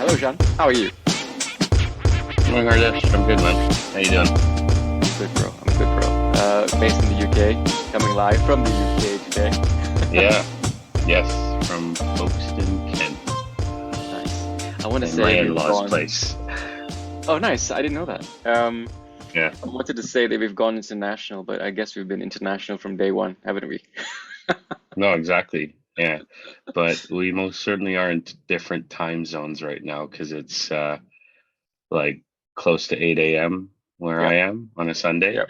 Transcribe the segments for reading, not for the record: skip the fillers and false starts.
Hello, Sean. How are you? Morning, Hardesh. I'm good, man. How you doing? I'm good, bro. I'm good, bro. Based in the UK, coming live from the UK today. Yeah. Yes, from Folkestone, Kent, Nice. I want to in my say we've in-laws' gone. place. Oh, nice. I didn't know that. Yeah. I wanted to say that we've gone international, but I guess we've been international from day one, haven't we? No, exactly. Yeah. But we most certainly are in different time zones right now because it's like close to 8 a.m. where I Yep. am on a Sunday. Yep.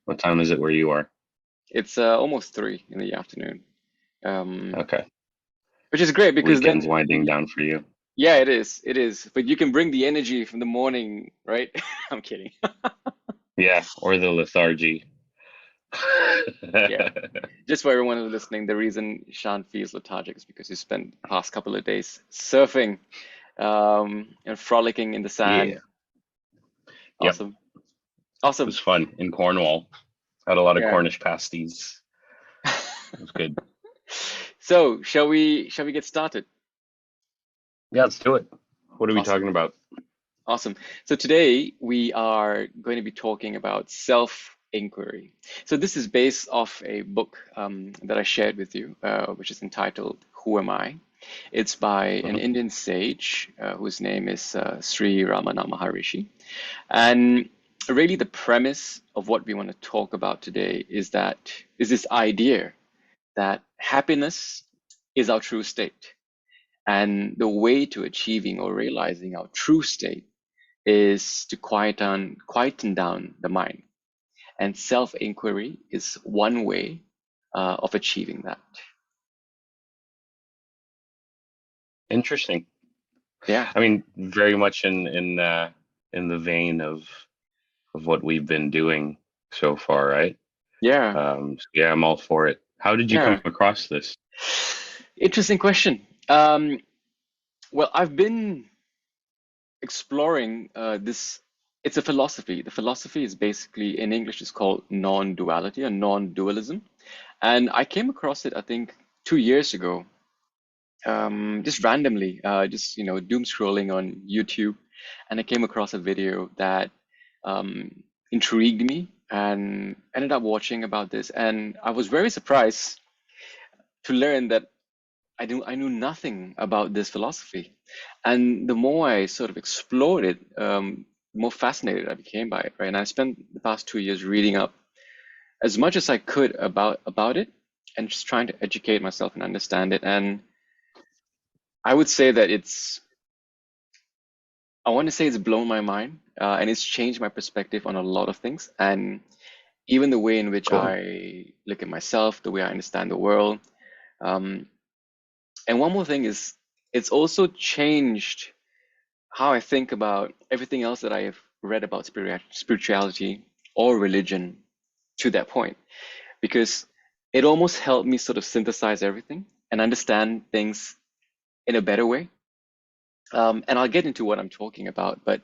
What time is it where you are? It's almost 3 in the afternoon. Um, Okay. which is great because Weekend's then, winding down for you. yeah, it is. It is. But you can bring the energy from the morning, right? I'm kidding. Yeah, or the lethargy. Yeah. Just for everyone who's listening, the reason Sean feels lethargic is because he spent the past couple of days surfing and frolicking in the Yeah. sand. Yep. Awesome. It Awesome. was fun in Cornwall. Had a lot of Yeah. Cornish pasties. It was good. So, shall we get started? Yeah, let's do it. What are we Awesome. talking about? Awesome. So today we are going to be talking about self-inquiry. So this is based off a book that I shared with you, which is entitled "Who Am I?" It's by an Hmm. Indian sage whose name is Sri Ramana Maharishi. And really, the premise of what we want to talk about today is this idea that happiness is our true state, and the way to achieving or realizing our true state is to quieten down the mind. And self-inquiry is one way of achieving that. Interesting. Yeah, I mean, very much in the vein of what we've been doing so far, right? yeah, So yeah, I'm all for it. How did you yeah. come across this? Interesting question. Well, I've been exploring this. It's a philosophy. The philosophy is basically, in English, it's called non-duality or non-dualism. And I came across it, I think, 2 years ago, just randomly, just doom scrolling on YouTube, and I came across a video that um, intrigued me and ended up watching about this. And I was very surprised to learn that I knew nothing about this philosophy. And the more I sort of explored it, the more fascinated I became by it, right? And I spent the past 2 years reading up as much as I could about it and just trying to educate myself and understand it. And I would say that I want to say it's blown my mind, and it's changed my perspective on a lot of things, and even the way in which Cool. I look at myself, the way I understand the world. Um, and one more thing is, it's also changed how I think about everything else that I have read about spirituality or religion to that point, because it almost helped me sort of synthesize everything and understand things in a better way. And I'll get into what I'm talking about, but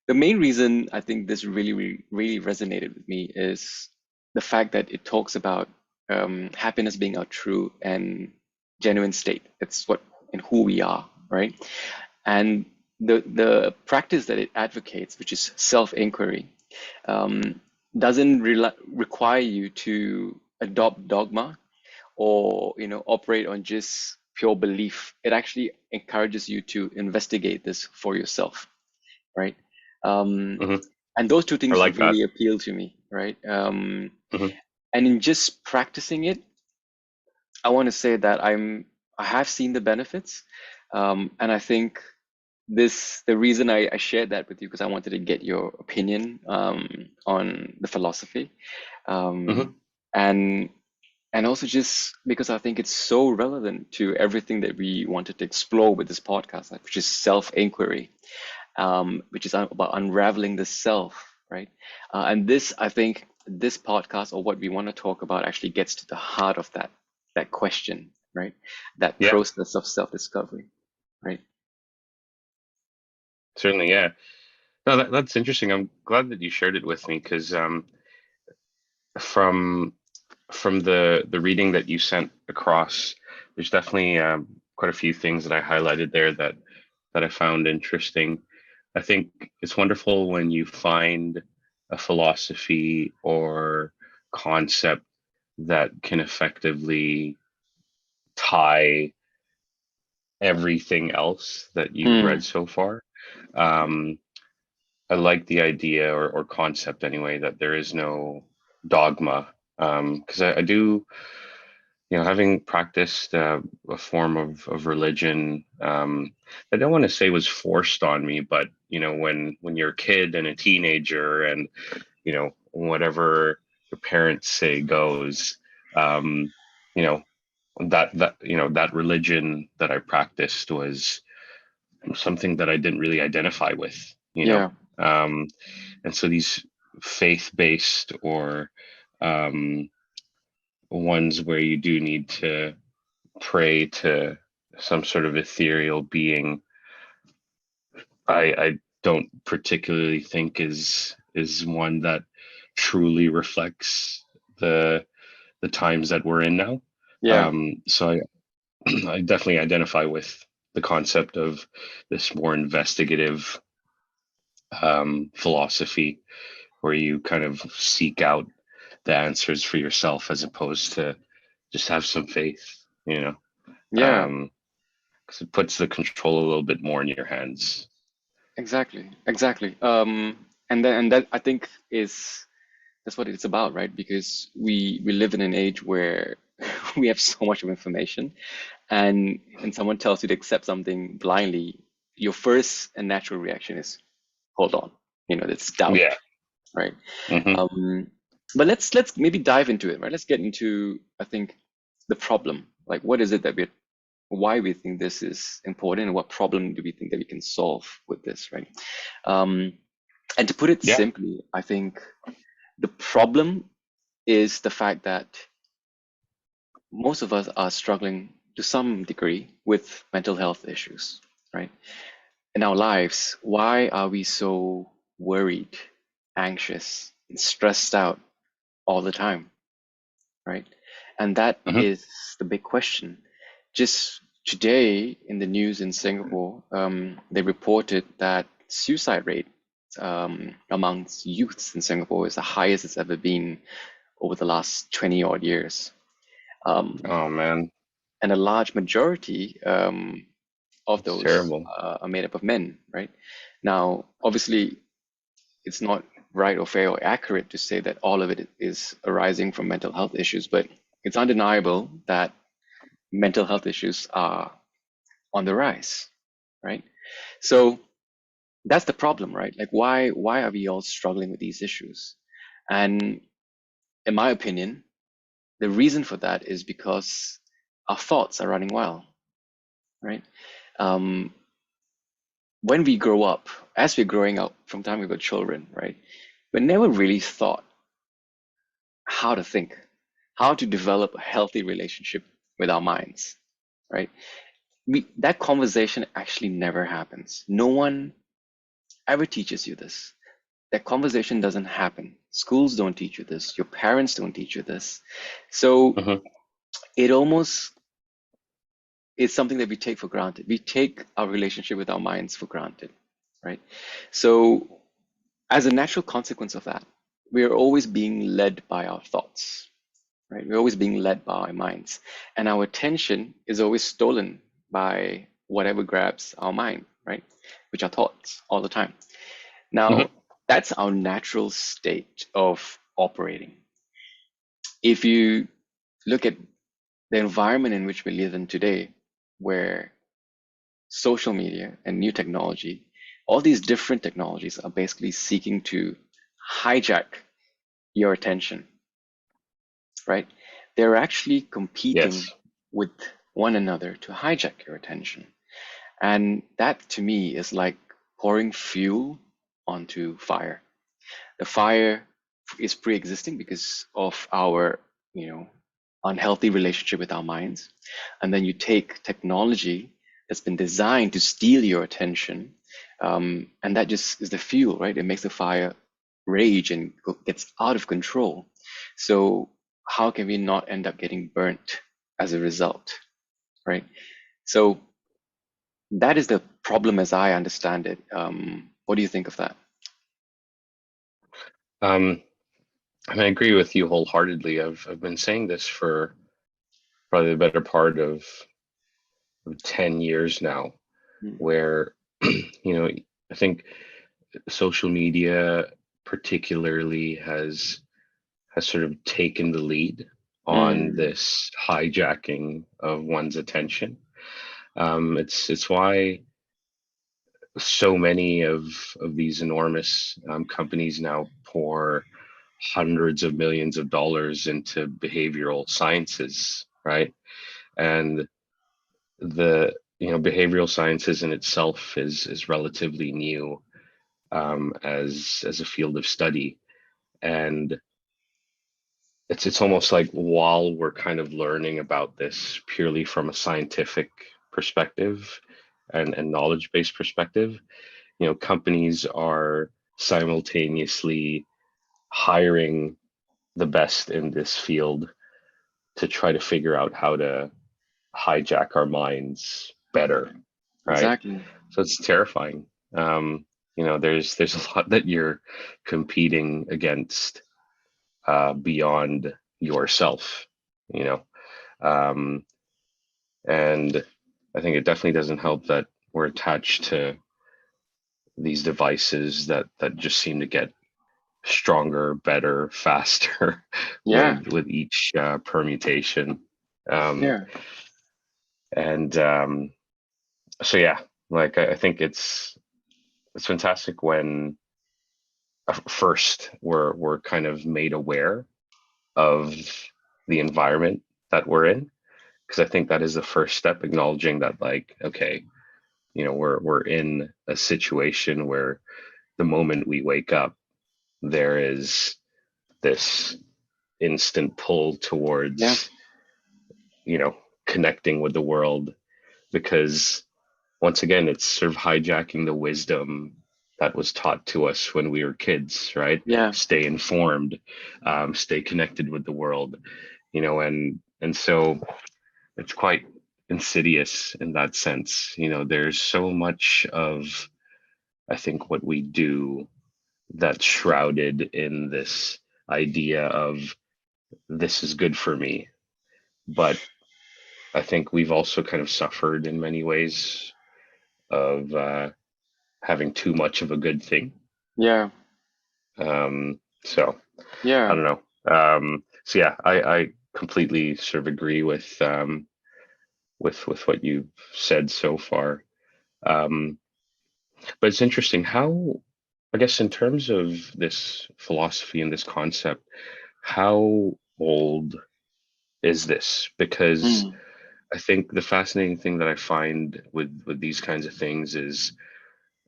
the main reason I think this really resonated with me is the fact that it talks about happiness being our true and genuine state. It's what and who we are, right? And the practice that it advocates, which is self-inquiry, um, doesn't require you to adopt dogma or operate on just pure belief. It actually encourages you to investigate this for yourself, right? Um, Hmm. and those two I things like that. really appeal to me, right? Hmm. And in just practicing it, I want to say that I have seen the benefits, and I think the reason I shared that with you because I wanted to get your opinion on the philosophy, Hmm. um, and and also just because I think it's so relevant to everything that we wanted to explore with this podcast, which is self-inquiry, which is about unraveling the self, right? And this, I think, this podcast or what we want to talk about actually gets to the heart of that question, right? That Yeah, process of self-discovery, right? certainly. Yeah. No, that's interesting. I'm glad that you shared it with me because from the reading that you sent across, there's definitely quite a few things that I highlighted there that that I found interesting. I think it's wonderful when you find a philosophy or concept that can effectively tie everything else that you've read Mm, so far. Um, I like the idea or concept anyway that there is no dogma. Because I do, having practiced a form of religion, I don't want to say was forced on me, but when you're a kid and a teenager, and whatever your parents say goes, um, you know that religion that I practiced was something that I didn't really identify with, yeah, um, and so these faith-based or um, ones where you do need to pray to some sort of ethereal being, I don't particularly think is one that truly reflects the times that we're in now. yeah, So I definitely identify with the concept of this more investigative philosophy where you kind of seek out the answers for yourself as opposed to just have some faith, yeah, because it puts the control a little bit more in your hands. exactly, exactly. And that I think is that's what it's about, right? Because we live in an age where we have so much of information, and someone tells you to accept something blindly, your first and natural reaction is, hold on, it's doubt, Yeah. right? Hmm. Um, but let's maybe dive into it, right? Let's get into, I think, the problem. Like, what is it that why we think this is important, and what problem do we think that we can solve with this, right? Um, and to put it Yeah. simply, I think the problem is the fact that most of us are struggling to some degree with mental health issues, right? In our lives, why are we so worried, anxious, and stressed out all the time, right? And that Hmm. is the big question. Just today in the news in Singapore, they reported that suicide rate amongst youths in Singapore is the highest it's ever been over the last 20 odd years. Um, Oh man, and a large majority of it's those terrible. are made up of men, right? Now, obviously, it's not right or fair or accurate to say that all of it is arising from mental health issues, but it's undeniable that mental health issues are on the rise, right? So that's the problem, right? Like, why are we all struggling with these issues? And in my opinion, the reason for that is because our thoughts are running wild, right? Um, when we grow up, as we're growing up, from the time we were children, right, we never really thought how to think, how to develop a healthy relationship with our minds, right? That conversation actually never happens. No one ever teaches you this. That conversation doesn't happen. Schools don't teach you this. Your parents don't teach you this. So Hmm. it almost is something that we take for granted. We take our relationship with our minds for granted, right? So as a natural consequence of that, we are always being led by our thoughts, right? We're always being led by our minds, and our attention is always stolen by whatever grabs our mind, right? Which are thoughts all the time. Hmm. Now, that's our natural state of operating. If you look at the environment in which we live in today, where social media and new technology, all these different technologies are basically seeking to hijack your attention, right? They're actually competing Yes. with one another to hijack your attention. And that to me is like pouring fuel onto fire. The fire is pre-existing because of our, you know, unhealthy relationship with our minds. And then you take technology that's been designed to steal your attention, and that just is the fuel, right? It makes the fire rage and gets out of control. So how can we not end up getting burnt as a result, right? So That is the problem as I understand it. What do you think of that? Um, I agree with you wholeheartedly. I've been saying this for probably the better part of 10 years now, Mm. where you know, I think social media particularly has sort of taken the lead on Mm. this hijacking of one's attention. It's why so many of these enormous companies now pour hundreds of millions of dollars into behavioral sciences, right? And the behavioral sciences in itself is relatively new as a field of study, and it's almost like while we're kind of learning about this purely from a scientific perspective and knowledge based perspective, companies are simultaneously hiring the best in this field to try to figure out how to hijack our minds better, right? Exactly. So it's terrifying. Um, there's a lot that you're competing against beyond yourself, you know, um, and I think it definitely doesn't help that we're attached to these devices that just seem to get stronger, better, faster Yeah. with each permutation. Um, Yeah. and so yeah, like I think it's fantastic when first we're kind of made aware of the environment that we're in, because I think that is the first step, acknowledging that, like, okay, we're in a situation where the moment we wake up there is this instant pull Yeah. towards connecting with the world, because once again it's sort of hijacking the wisdom that was taught to us when we were kids, right? Yeah. Stay informed, stay connected with the world, and so it's quite insidious in that sense. There's so much of, I think, what we do that's shrouded in this idea of this is good for me. But I think we've also kind of suffered in many ways of having too much of a good thing. Yeah. So I Yeah. don't know. So yeah, I completely sort of agree with what you've said so far. Um, but it's interesting how, I guess, in terms of this philosophy and this concept, how old is this? Because Mm. I think the fascinating thing that I find with these kinds of things is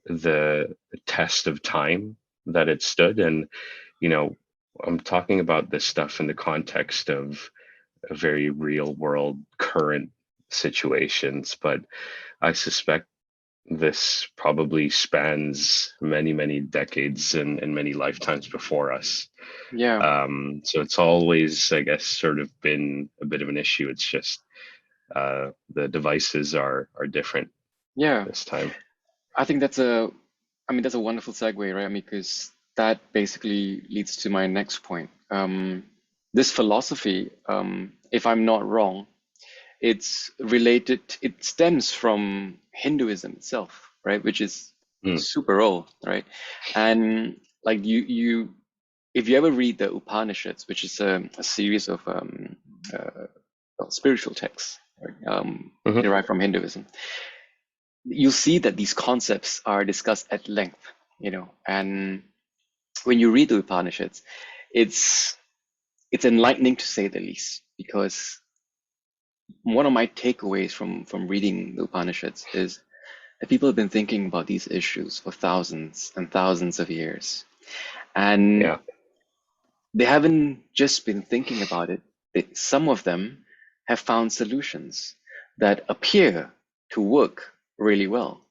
the test of time that it stood. And you know, I'm talking about this stuff in the context of a very real world current situations, but I suspect this probably spans many, many decades and many lifetimes before us. Yeah. So it's always, I guess, sort of been a bit of an issue. It's just the devices are different Yeah. this time. I think that's a wonderful segue, right? I mean, because that basically leads to my next point. This philosophy, if I'm not wrong, it stems from Hinduism itself, right? Which is Mm, super old, right? And like if you ever read the Upanishads, which is a series of uh, well, spiritual texts, right, hmm derived from Hinduism, you'll see that these concepts are discussed at length, and when you read the Upanishads, it's it's enlightening to say the least, because one of my takeaways from reading the Upanishads is that people have been thinking about these issues for thousands and thousands of years, and Yeah. they haven't just been thinking about it. Some of them have found solutions that appear to work really well,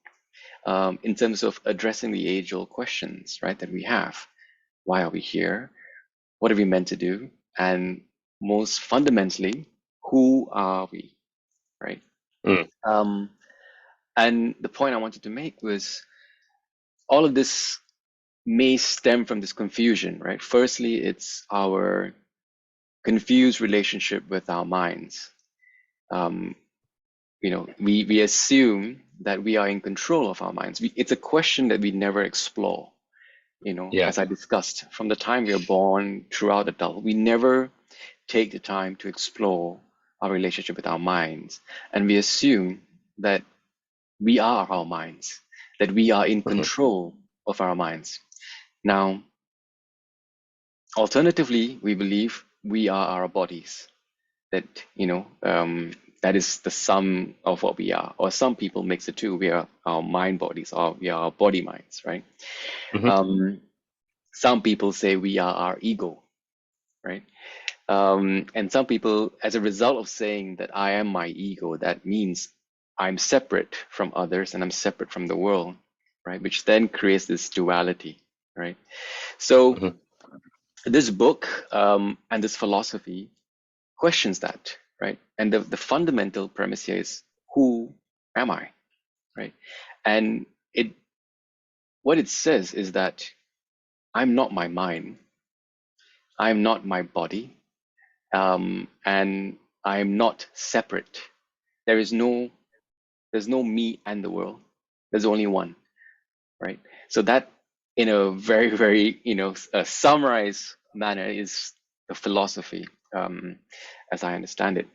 in terms of addressing the age-old questions, right, that we have. Why are we here? What are we meant to do? And most fundamentally, who are we, right? Mm, Um, And the point I wanted to make was all of this may stem from this confusion, right? Firstly, it's our confused relationship with our minds. Um, we assume that we are in control of our minds. It's a question that we never explore. Yeah. As I discussed, from the time we are born throughout adult, we never take the time to explore our relationship with our minds, and we assume that we are our minds, that we are in Hmm. control of our minds. Now, alternatively, we believe we are our bodies, that that is the sum of what we are. Or some people mix the two. We are our mind bodies, or we are our body minds, right? Hmm. um, some people say we are our ego, right? And some people, as a result of saying that I am my ego, that means I'm separate from others and I'm separate from the world, right? Which then creates this duality, right? So Hmm. this book, and this philosophy questions that, right? And the fundamental premise here is, who am I, right? And it what it says is that I'm not my mind, I'm not my body, and I'm not separate. There is no there's no me and the world. There's only one, right? So that, in a very, very, summarized manner, is the philosophy, as I understand it.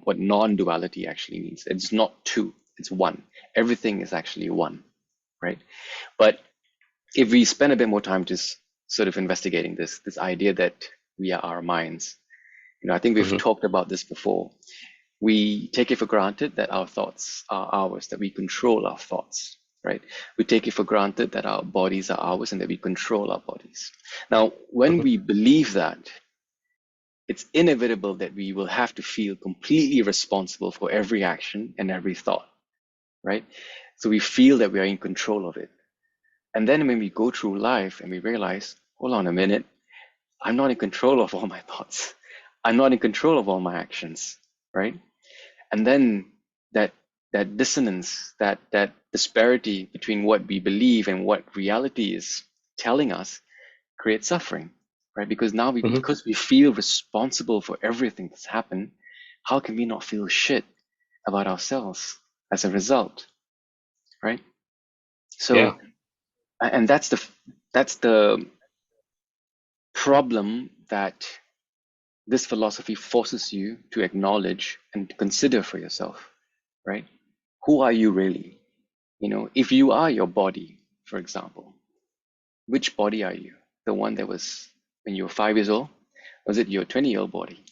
What non-duality actually means. It's not two, it's one. Everything is actually one, right? But if we spend a bit more time just sort of investigating this idea that we are our minds, I think we've Hmm. talked about this before. We take it for granted that our thoughts are ours, that we control our thoughts, right? We take it for granted that our bodies are ours and that we control our bodies. Now, when Hmm. we believe that, it's inevitable that we will have to feel completely responsible for every action and every thought, right? So we feel that we are in control of it. And then when we go through life and we realize, hold on a minute, I'm not in control of all my thoughts. I'm not in control of all my actions, right? And then that that dissonance, that disparity between what we believe and what reality is telling us, creates suffering, right? Because now Hmm. because we feel responsible for everything that's happened, how can we not feel shit about ourselves as a result, right? Yeah. So, and that's the problem that this philosophy forces you to acknowledge and to consider for yourself, right? Who are you really? If you are your body, for example, which body are you? The one that was when you were 5 years old? Was it your 20-year-old body?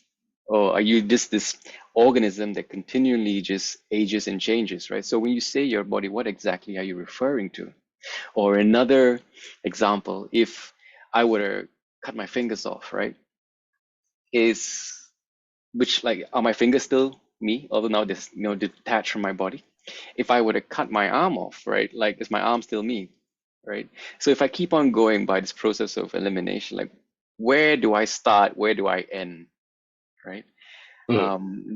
Or are you just this organism that continually just ages and changes, right? So when you say your body, what exactly are you referring to? Or another example, if I were to cut my fingers off, right? Is which like are my fingers still me, although now this detached from my body? If I were to cut my arm off, right, like is my arm still me, right? So if I keep on going by this process of elimination, like where do I start, where do I end, right? Hmm.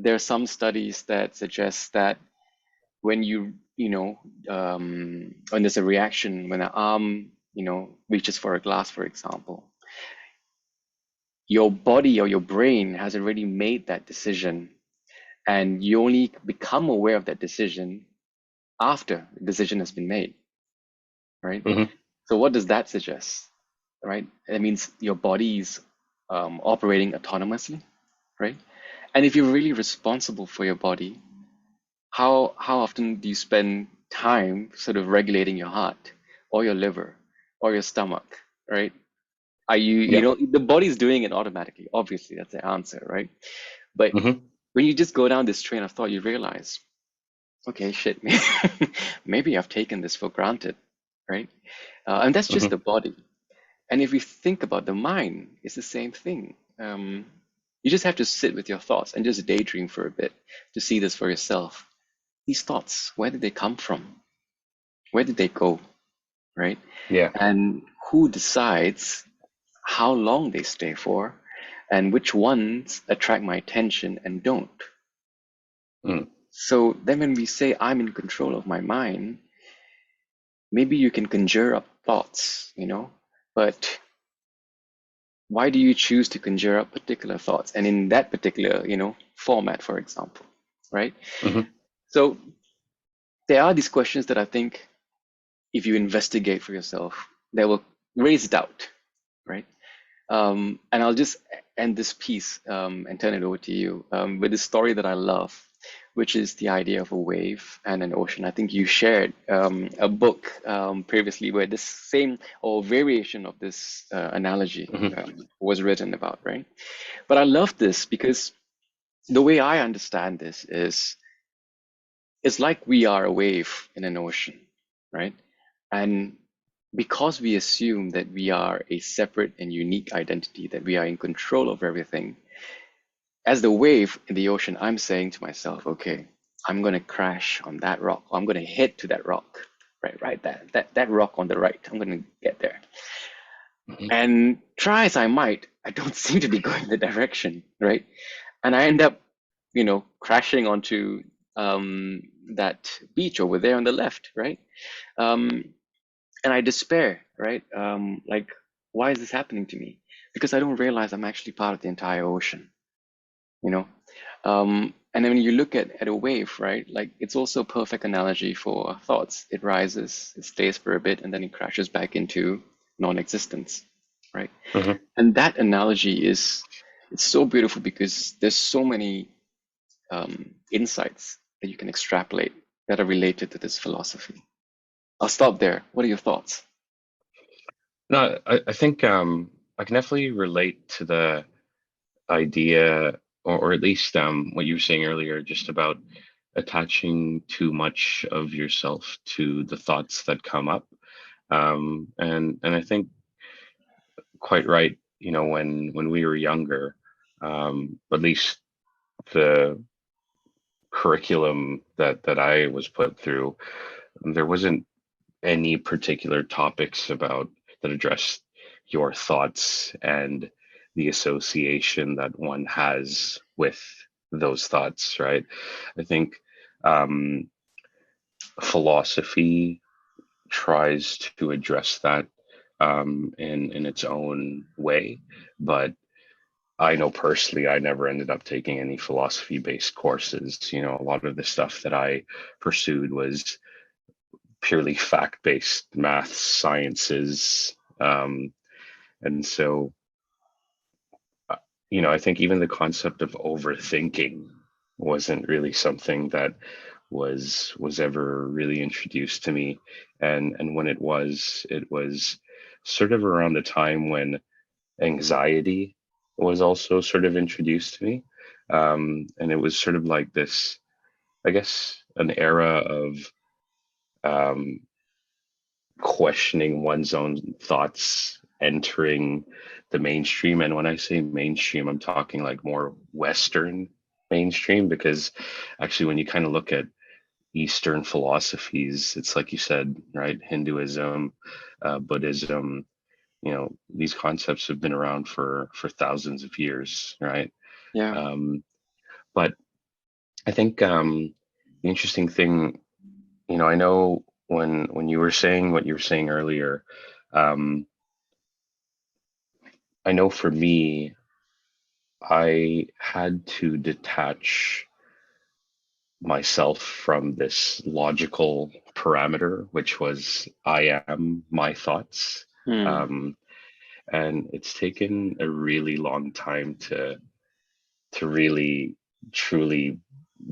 There are some studies that suggest that when when there's a reaction, when an arm reaches for a glass, for example, your body or your brain has already made that decision, and you only become aware of that decision after the decision has been made, right? Hmm. So what does that suggest, right? That means your body is operating autonomously, right? And if you're really responsible for your body, how often do you spend time sort of regulating your heart or your liver or your stomach, right? Are Yeah. the body's doing it automatically. Obviously, that's the answer, right? But Hmm. when you just go down this train of thought, you realize, okay, shit, maybe I've taken this for granted, right? And that's just Hmm. the body. And if we think about the mind, it's the same thing. You just have to sit with your thoughts and just daydream for a bit to see this for yourself. These thoughts, where did they come from? Where did they go, right? Yeah. And who decides how long they stay for, and which ones attract my attention and don't? Mm. So then when we say I'm in control of my mind, maybe you can conjure up thoughts, but why do you choose to conjure up particular thoughts and in that particular, format, for example, right? Hmm. So there are these questions that I think if you investigate for yourself, that will raise doubt, right? And I'll just end this piece and turn it over to you with this story that I love, which is the idea of a wave and an ocean. I think you shared a book previously where this same or variation of this analogy Hmm. was written about, right? But I love this because the way I understand this is it's like we are a wave in an ocean, right? And because we assume that we are a separate and unique identity, that we are in control of everything, as the wave in the ocean, I'm saying to myself, okay, I'm going to crash on that rock. I'm going to hit to that rock, right, that rock on the right. I'm going to get there. Hmm. And try as I might, I don't seem to be going the direction, right? And I end up, crashing onto that beach over there on the left, right? Um, and I despair, right? Like, why is this happening to me? Because I don't realize I'm actually part of the entire ocean, you know? And then when you look at a wave, right? Like, it's also a perfect analogy for thoughts. It rises, it stays for a bit, and then it crashes back into non-existence, right? Hmm. And that analogy it's so beautiful because there's so many insights that you can extrapolate that are related to this philosophy. I'll stop there. What are your thoughts? No, I think I can definitely relate to the idea, or at least what you were saying earlier, just about attaching too much of yourself to the thoughts that come up. And I think quite right. When we were younger, at least the curriculum that I was put through, there wasn't any particular topics about that address your thoughts and the association that one has with those thoughts, right? I think um, philosophy tries to address that in its own way, but I know personally, I never ended up taking any philosophy based courses. A lot of the stuff that I pursued was purely fact based maths, sciences. And so, uh, I think even the concept of overthinking wasn't really something that was ever really introduced to me. And when it was sort of around the time when anxiety was also sort of introduced to me. And it was sort of like this, I guess, an era of um, questioning one's own thoughts entering the mainstream. And when I say mainstream, I'm talking like more Western mainstream, because actually, when you kind of look at Eastern philosophies, it's like you said, right? Hinduism, Buddhism, these concepts have been around for thousands of years, right? Yeah, Um, but I think the interesting thing, I know when you were saying what you were saying earlier, um, I know for me, I had to detach myself from this logical parameter, which was I am my thoughts. hmm. Um, and it's taken a really long time to really truly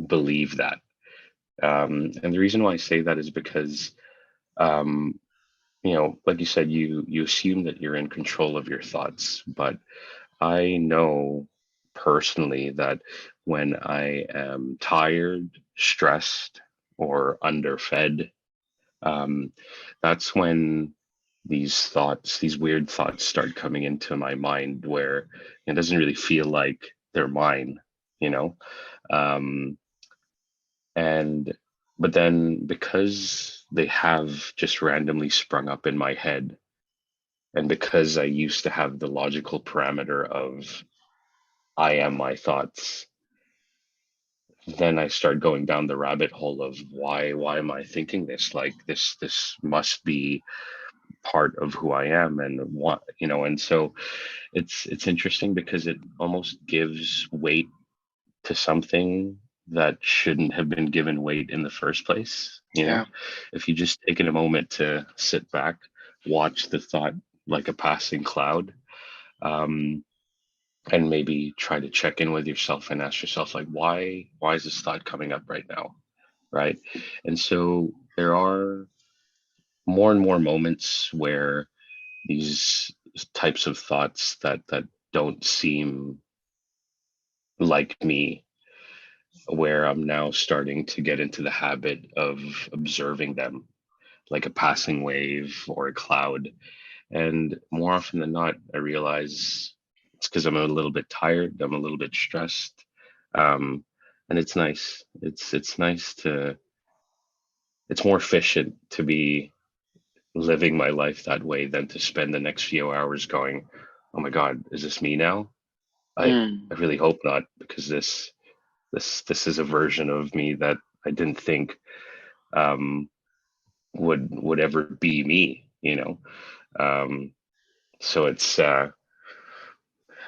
believe that. And the reason why I say that is because, um, like you said, you assume that you're in control of your thoughts, but I know personally that when I am tired, stressed, or underfed, um, that's when these weird thoughts start coming into my mind where it doesn't really feel like they're mine, you know? Um, and but then because they have just randomly sprung up in my head, and because I used to have the logical parameter of I am my thoughts, then I start going down the rabbit hole of why am I thinking this? Like this must be part of who I am, and what, and so it's interesting because it almost gives weight to something that shouldn't have been given weight in the first place. Yeah. If you just taken a moment to sit back, watch the thought like a passing cloud, um, and maybe try to check in with yourself and ask yourself, like, why is this thought coming up right now, right? And so there are more and more moments where these types of thoughts that don't seem like me, where I'm now starting to get into the habit of observing them like a passing wave or a cloud. And more often than not, I realize it's because I'm a little bit tired, I'm a little bit stressed. And it's nice. It's nice to, it's more efficient to be living my life that way than to spend the next few hours going, oh my God, is this me now? I Mm. really hope not, because this is a version of me that I didn't think um, would ever be me. Um, so it's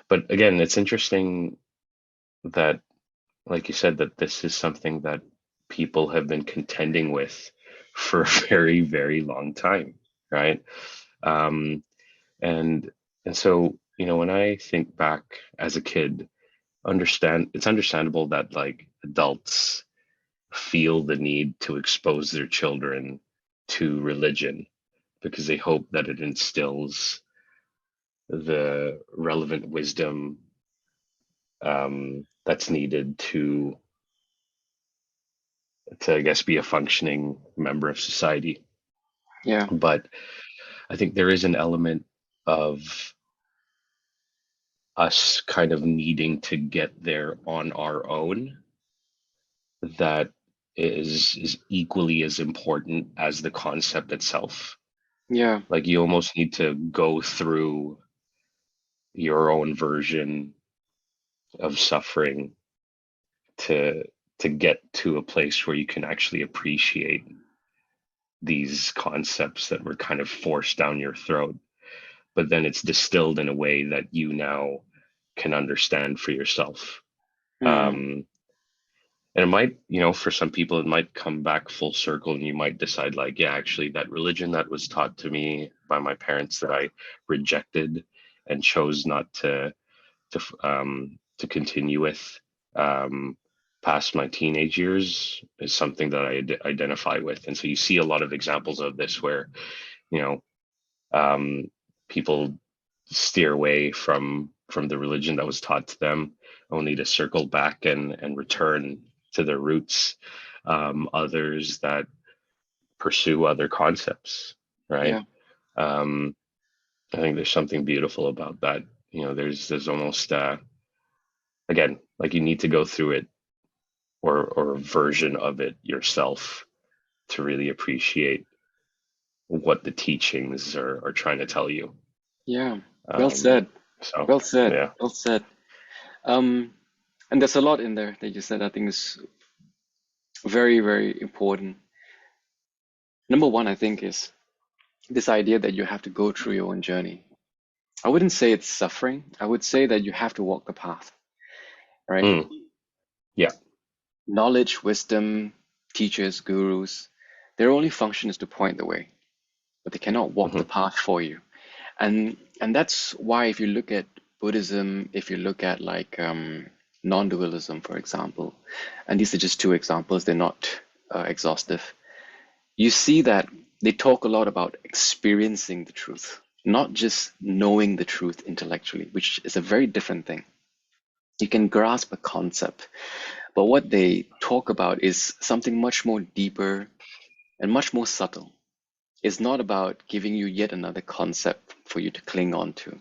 but again, it's interesting that, like you said, that this is something that people have been contending with for a very, very long time, right? Um, and and so when I think back as a kid, it's understandable that like adults feel the need to expose their children to religion because they hope that it instills the relevant wisdom that's needed to I guess be a functioning member of society. Yeah. But I think there is an element of us kind of needing to get there on our own that is equally as important as the concept itself. Yeah. Like you almost need to go through your own version of suffering to get to a place where you can actually appreciate these concepts that were kind of forced down your throat, but then it's distilled in a way that you now can understand for yourself. Mm. um, and it might, for some people it might come back full circle, and you might decide like, yeah, actually that religion that was taught to me by my parents that I rejected and chose not to continue with um, past my teenage years is something that I identify with. And so you see a lot of examples of this where, you know, um, people steer away from the religion that was taught to them, only to circle back and return to their roots. Others that pursue other concepts, right? Yeah. Um, I think there's something beautiful about that. There's almost again, like you need to go through it, or a version of it yourself, to really appreciate what the teachings are trying to tell you. Yeah. Well Um, said. so Well said. yeah. Well said. Um, and there's a lot in there that you said I think is very, very important. Number one, I think, is this idea that you have to go through your own journey. I wouldn't say it's suffering. I would say that you have to walk the path, right? Mm, yeah. Knowledge, wisdom, teachers, gurus, their only function is to point the way, but they cannot walk the Hmm. path for you. And that's why if you look at Buddhism, if you look at like non-dualism, for example, and these are just two examples, they're not exhaustive. You see that they talk a lot about experiencing the truth, not just knowing the truth intellectually, which is a very different thing. You can grasp a concept, but what they talk about is something much more deeper and much more subtle. It's not about giving you yet another concept for you to cling on to.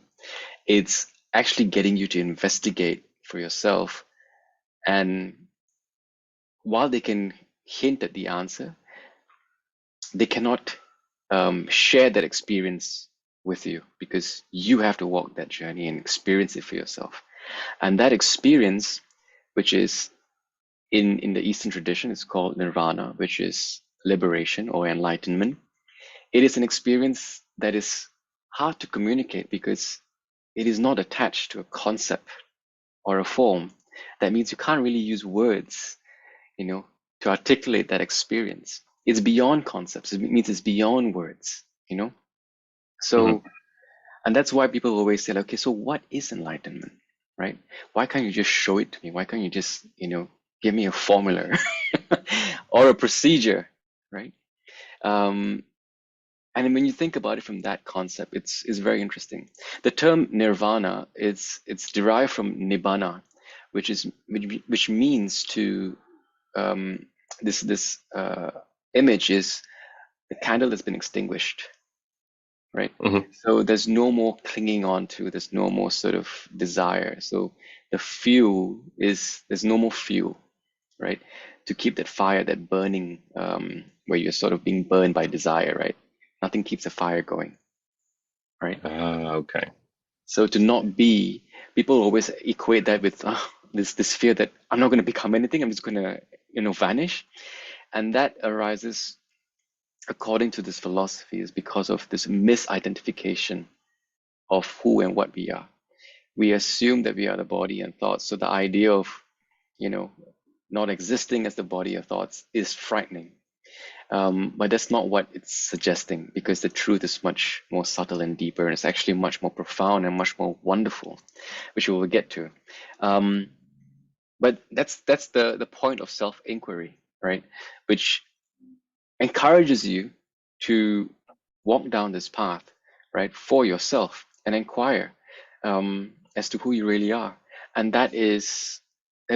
It's actually getting you to investigate for yourself. And while they can hint at the answer, they cannot share that experience with you because you have to walk that journey and experience it for yourself. And that experience, which is In the Eastern tradition, it's called nirvana, which is liberation or enlightenment. It is an experience that is hard to communicate because it is not attached to a concept or a form. That means you can't really use words, you know, to articulate that experience. It's beyond concepts. It means it's beyond words, you know? Hmm. So, and that's why people always say, okay, so what is enlightenment, right? Why can't you just show it to me? Why can't you just, give me a formula or a procedure, right? Um, and when you think about it from that concept, it's very interesting. The term nirvana it's derived from nibbana, which means to um, this image is the candle that's been extinguished, right? Hmm. So there's no more clinging on to, there's no more sort of desire. So the fuel is there's no more fuel, right? To keep that fire, that burning, where you're sort of being burned by desire, right? Nothing keeps the fire going, right? Okay. So to not be, people always equate that with this fear that I'm not going to become anything. I'm just going to, vanish, and that arises according to this philosophy is because of this misidentification of who and what we are. We assume that we are the body and thoughts. So the idea of, you know, not existing as the body or thoughts is frightening. But that's not what it's suggesting because the truth is much more subtle and deeper, and it's actually much more profound and much more wonderful, which we will get to. Um, but that's the point of self-inquiry, right? Which encourages you to walk down this path, right, for yourself and inquire as to who you really are. And that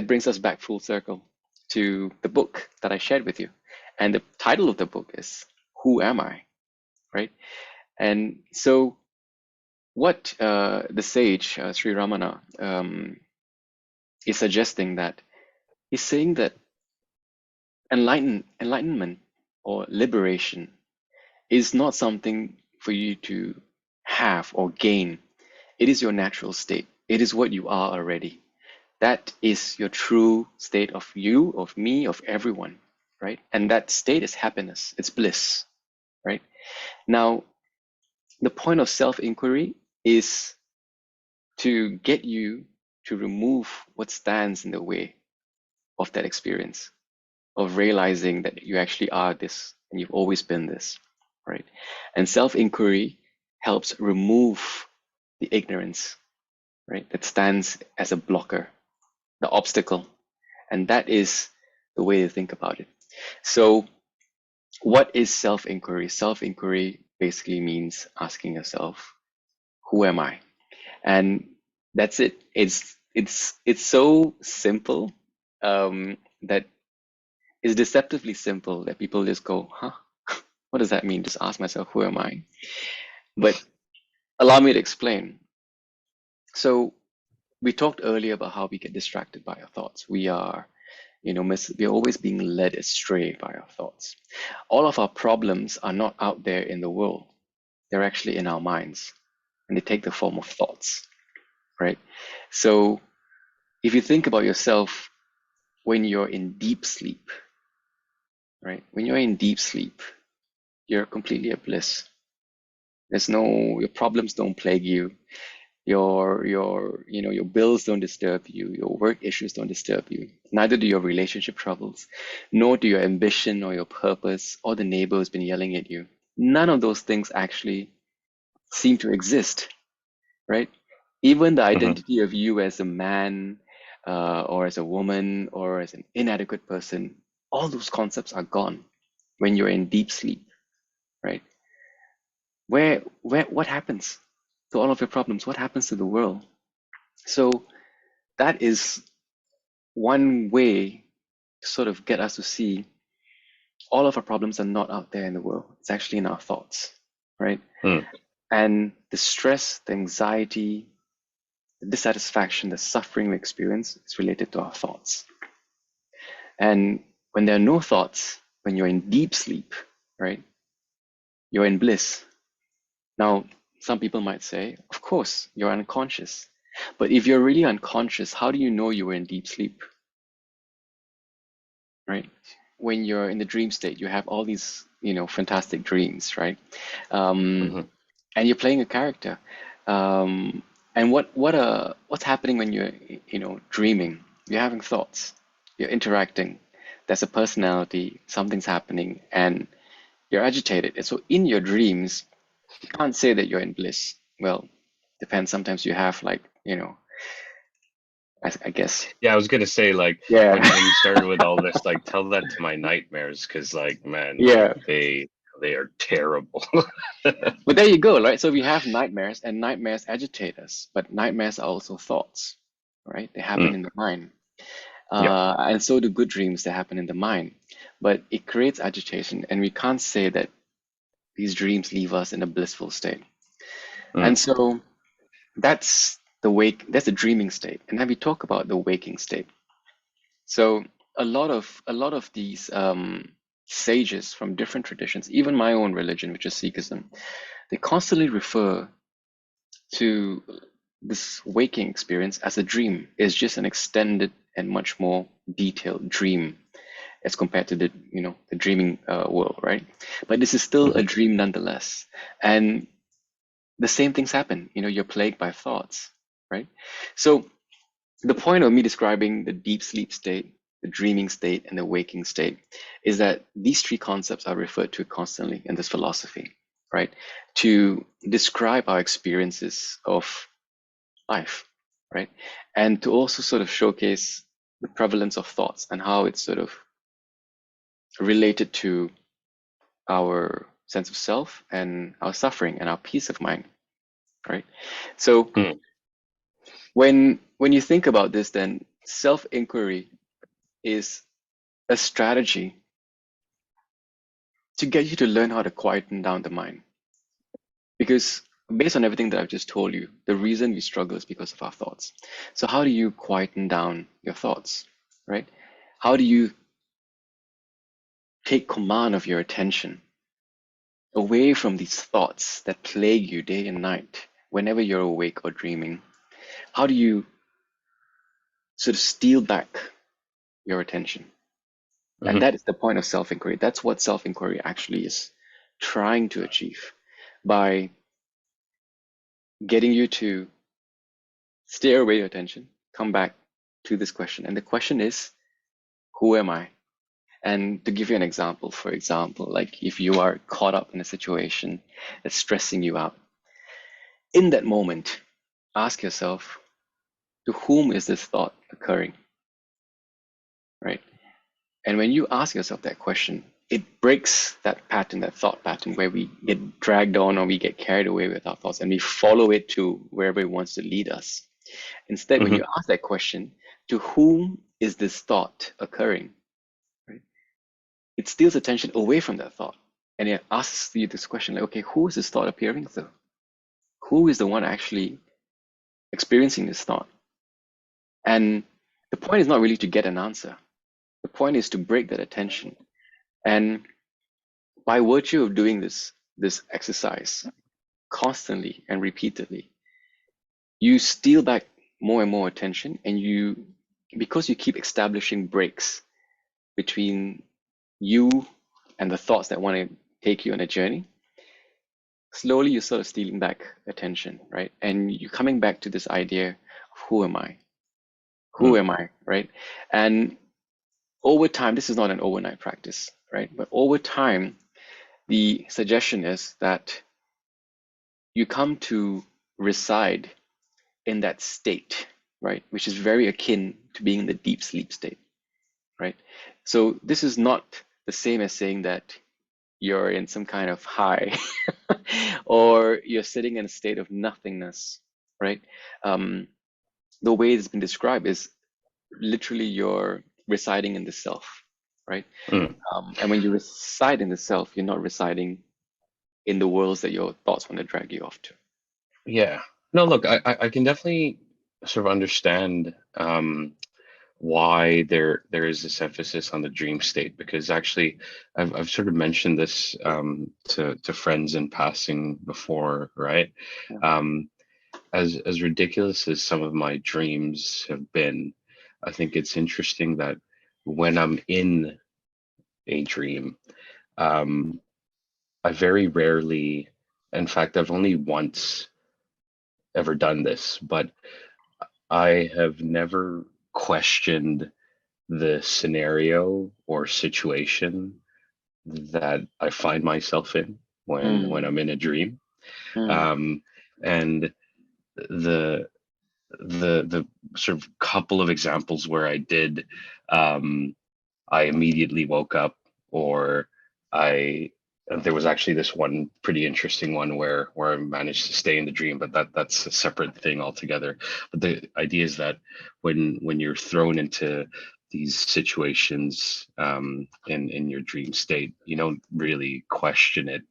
brings us back full circle to the book that I shared with you. And the title of the book is Who Am I? Right? And so, what the sage, Sri Ramana, is suggesting that he's saying that enlightenment or liberation is not something for you to have or gain. It is your natural state. It is what you are already. That is your true state of you, of me, of everyone, right? And that state is happiness. It's bliss, right? Now, the point of self-inquiry is to get you to remove what stands in the way of that experience, of realizing that you actually are this and you've always been this, right? And self-inquiry helps remove the ignorance, right, that stands as a blocker, the obstacle. And that is the way to think about it. So, what is self-inquiry? Self-inquiry basically means asking yourself, who am I? And that's it. It's so simple, that it's deceptively simple that people just go, huh? What does that mean? Just ask myself, who am I? But allow me to explain. So we talked earlier about how we get distracted by our thoughts. We are, we're always being led astray by our thoughts. All of our problems are not out there in the world. They're actually in our minds, and they take the form of thoughts, right? So if you think about yourself when you're in deep sleep, right? When you're in deep sleep, you're completely at bliss. Your problems don't plague you. Your bills don't disturb you. Your work issues don't disturb you. Neither do your relationship troubles, nor do your ambition or your purpose or the neighbor who's been yelling at you. None of those things actually seem to exist, right? Even the Hmm. identity of you as a man, or as a woman, or as an inadequate person, all those concepts are gone when you're in deep sleep, right? What happens to all of your problems? What happens to the world? So that is one way to sort of get us to see all of our problems are not out there in the world. It's actually in our thoughts, right? Mm. And the stress, the anxiety, the dissatisfaction, the suffering we experience is related to our thoughts. And when there are no thoughts, when you're in deep sleep, right, you're in bliss. Now, some people might say, of course, you're unconscious. But if you're really unconscious, how do you know you were in deep sleep? right? When you're in the dream state, you have all these, fantastic dreams, right? Um, Hmm. and you're playing a character. And what's happening when you're, dreaming? You're having thoughts, you're interacting. There's a personality, something's happening, and you're agitated. And so in your dreams, you can't say that you're in bliss. Well, depends. Sometimes you have like, I guess. Yeah, I was gonna say, like, Yeah. when you started with all this, like, tell that to my nightmares, because, like, man, like, Yeah. they are terrible. But there you go, right? So we have nightmares, and nightmares agitate us, but nightmares are also thoughts, right? They happen Mm, in the mind. yeah. And so do good dreams that happen in the mind. But it creates agitation, and we can't say that these dreams leave us in a blissful state. And Mm, so that's the dreaming state. And then we talk about the waking state. So a lot of these sages from different traditions, even my own religion, which is Sikhism, they constantly refer to this waking experience as a dream. Is just an extended and much more detailed dream as compared to the dreaming world, right? But this is still a mhm, dream nonetheless. And the same things happen. You're plagued by thoughts, right? So the point of me describing the deep sleep state, the dreaming state, and the waking state is that these three concepts are referred to constantly in this philosophy, right? To describe our experiences of life, right? And to also sort of showcase the prevalence of thoughts and how it's sort of related to our sense of self and our suffering and our peace of mind, right? So mm, when you think about this, then self-inquiry is a strategy to get you to learn how to quieten down the mind. Because based on everything that I've just told you, the reason we struggle is because of our thoughts. So how do you quieten down your thoughts, right? How do you take command of your attention away from these thoughts that plague you day and night whenever you're awake or dreaming? How do you sort of steal back your attention? And mhm, that is the point of self-inquiry. That's what self-inquiry actually is trying to achieve by getting you to steer away your attention, come back to this question. And the question is, who am I? And to give you an example, for example, like if you are caught up in a situation that's stressing you out, in that moment, ask yourself, to whom is this thought occurring, right? And when you ask yourself that question, it breaks that pattern, that thought pattern where we get dragged on or we get carried away with our thoughts and we follow it to wherever it wants to lead us. Instead, when you mhm, ask that question, to whom is this thought occurring? Right? It steals attention away from that thought. And it asks you this question like, okay, who is this thought appearing to? Who is the one actually experiencing this thought? And the point is not really to get an answer. The point is to break that attention. And by virtue of doing this exercise constantly and repeatedly, you steal back more and more attention, and because you keep establishing breaks between you and the thoughts that want to take you on a journey, slowly you're sort of stealing back attention, right? And you're coming back to this idea of who am I? Who mm. am I, right? And over time, this is not an overnight practice, right? But over time, the suggestion is that you come to reside in that state, right? Which is very akin to being in the deep sleep state, right? So this is not the same as saying that you're in some kind of high or you're sitting in a state of nothingness, right? Um, the way it's been described is literally you're residing in the self, right? Mm. And when you reside in the self, you're not residing in the worlds that your thoughts want to drag you off to. Yeah. No, look, I can definitely sort of understand why there is this emphasis on the dream state, because actually I've sort of mentioned this to friends in passing before, right? Yeah. Um, as ridiculous as some of my dreams have been, I think it's interesting that when I'm in a dream, um, I very rarely, in fact, I've only once ever done this, but I have never questioned the scenario or situation that I find myself in when I'm Mm, in a dream. mm, Um, and the the sort of couple of examples where I did, um, I immediately woke up, or I there was actually this one pretty interesting one where I managed to stay in the dream, but that's a separate thing altogether. But the idea is that when you're thrown into these situations, in your dream state, you don't really question it.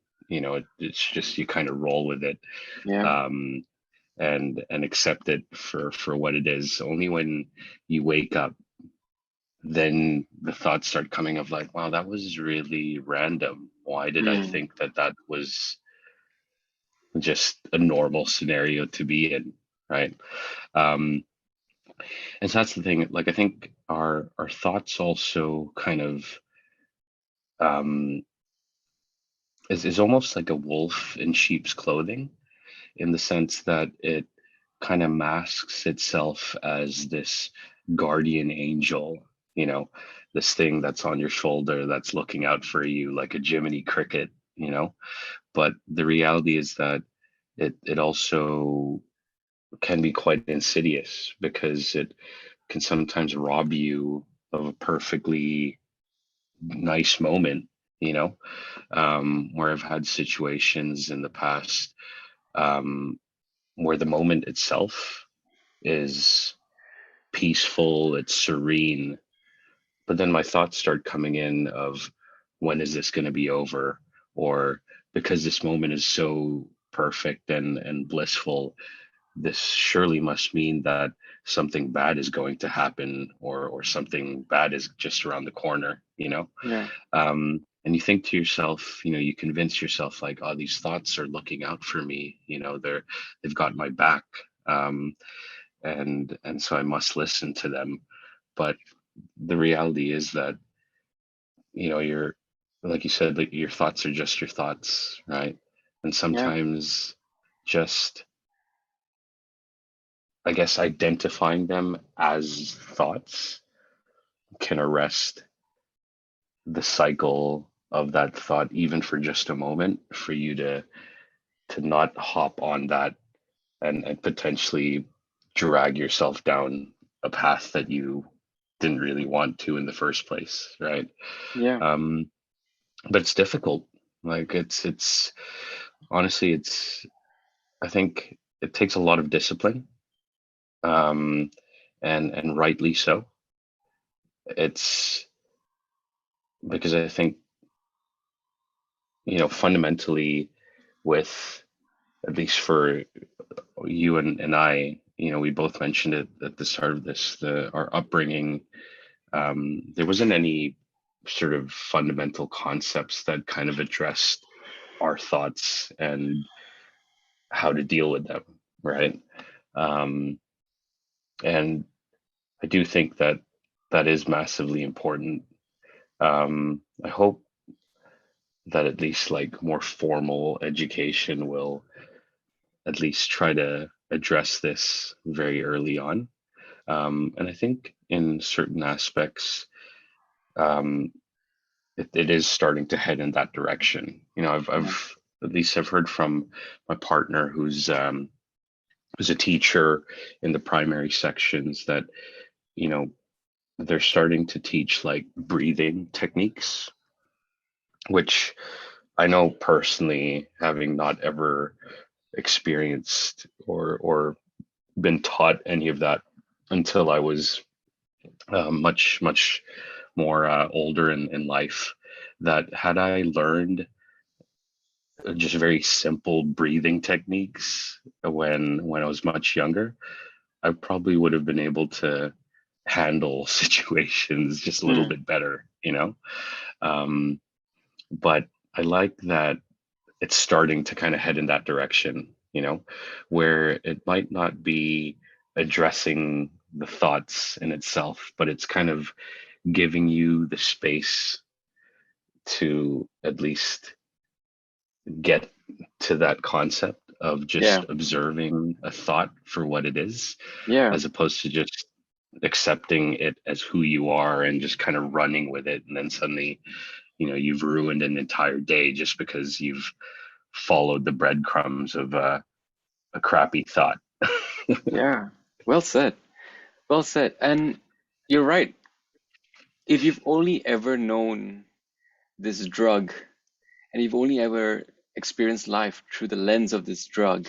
It's just you kind of roll with it, yeah, um, and accept it for what it is. Only when you wake up, then the thoughts start coming of like, wow, that was really random. Why did I mm, think that that was just a normal scenario to be in, right? um and so that's the thing. Like, I think our thoughts also kind of, um is almost like a wolf in sheep's clothing, in the sense that it kind of masks itself as this guardian angel, you know, this thing that's on your shoulder that's looking out for you like a Jiminy Cricket. But the reality is that it also can be quite insidious, because it can sometimes rob you of a perfectly nice moment, you know, where I've had situations in the past, um, where the moment itself is peaceful, it's serene, but then my thoughts start coming in of, when is this going to be over? Or, because this moment is so perfect and blissful, this surely must mean that something bad is going to happen, or something bad is just around the corner. yeah, And you think to yourself, you convince yourself like, oh, these thoughts are looking out for me, they've got my back. um, and so I must listen to them. But the reality is that, you're, like you said, like, your thoughts are just your thoughts, right? And yeah, sometimes, just, I guess, identifying them as thoughts can arrest the cycle of that thought, even for just a moment, for you to not hop on that, and potentially drag yourself down a path that you didn't really want to in the first place, right? yeah, um but it's difficult. Like, it's honestly, it's I think it takes a lot of discipline, um and rightly so. It's because I think, fundamentally, with, at least for you and I, we both mentioned it at the start of this, our upbringing. There wasn't any sort of fundamental concepts that kind of addressed our thoughts and how to deal with them, right? Um, and I do think that that is massively important. I hope that at least, like, more formal education will at least try to address this very early on. And I think in certain aspects, um, it is starting to head in that direction. yeah, I've at least I've heard from my partner, who's a teacher in the primary sections, that, you know they're starting to teach, like, breathing techniques, which I know personally, having not ever experienced or been taught any of that until I was, much much more, older in life, that had I learned, just very simple breathing techniques when I was much younger, I probably would have been able to handle situations just a little mm, bit better. Um, but I like that it's starting to kind of head in that direction, where it might not be addressing the thoughts in itself, but it's kind of giving you the space to at least get to that concept of Yeah. just observing a thought for what it is, Yeah. as opposed to just accepting it as who you are and just kind of running with it. And then suddenly, you've ruined an entire day just because you've followed the breadcrumbs of a crappy thought. Yeah. Well said. Well said. And you're right. If you've only ever known this drug and you've only ever experienced life through the lens of this drug,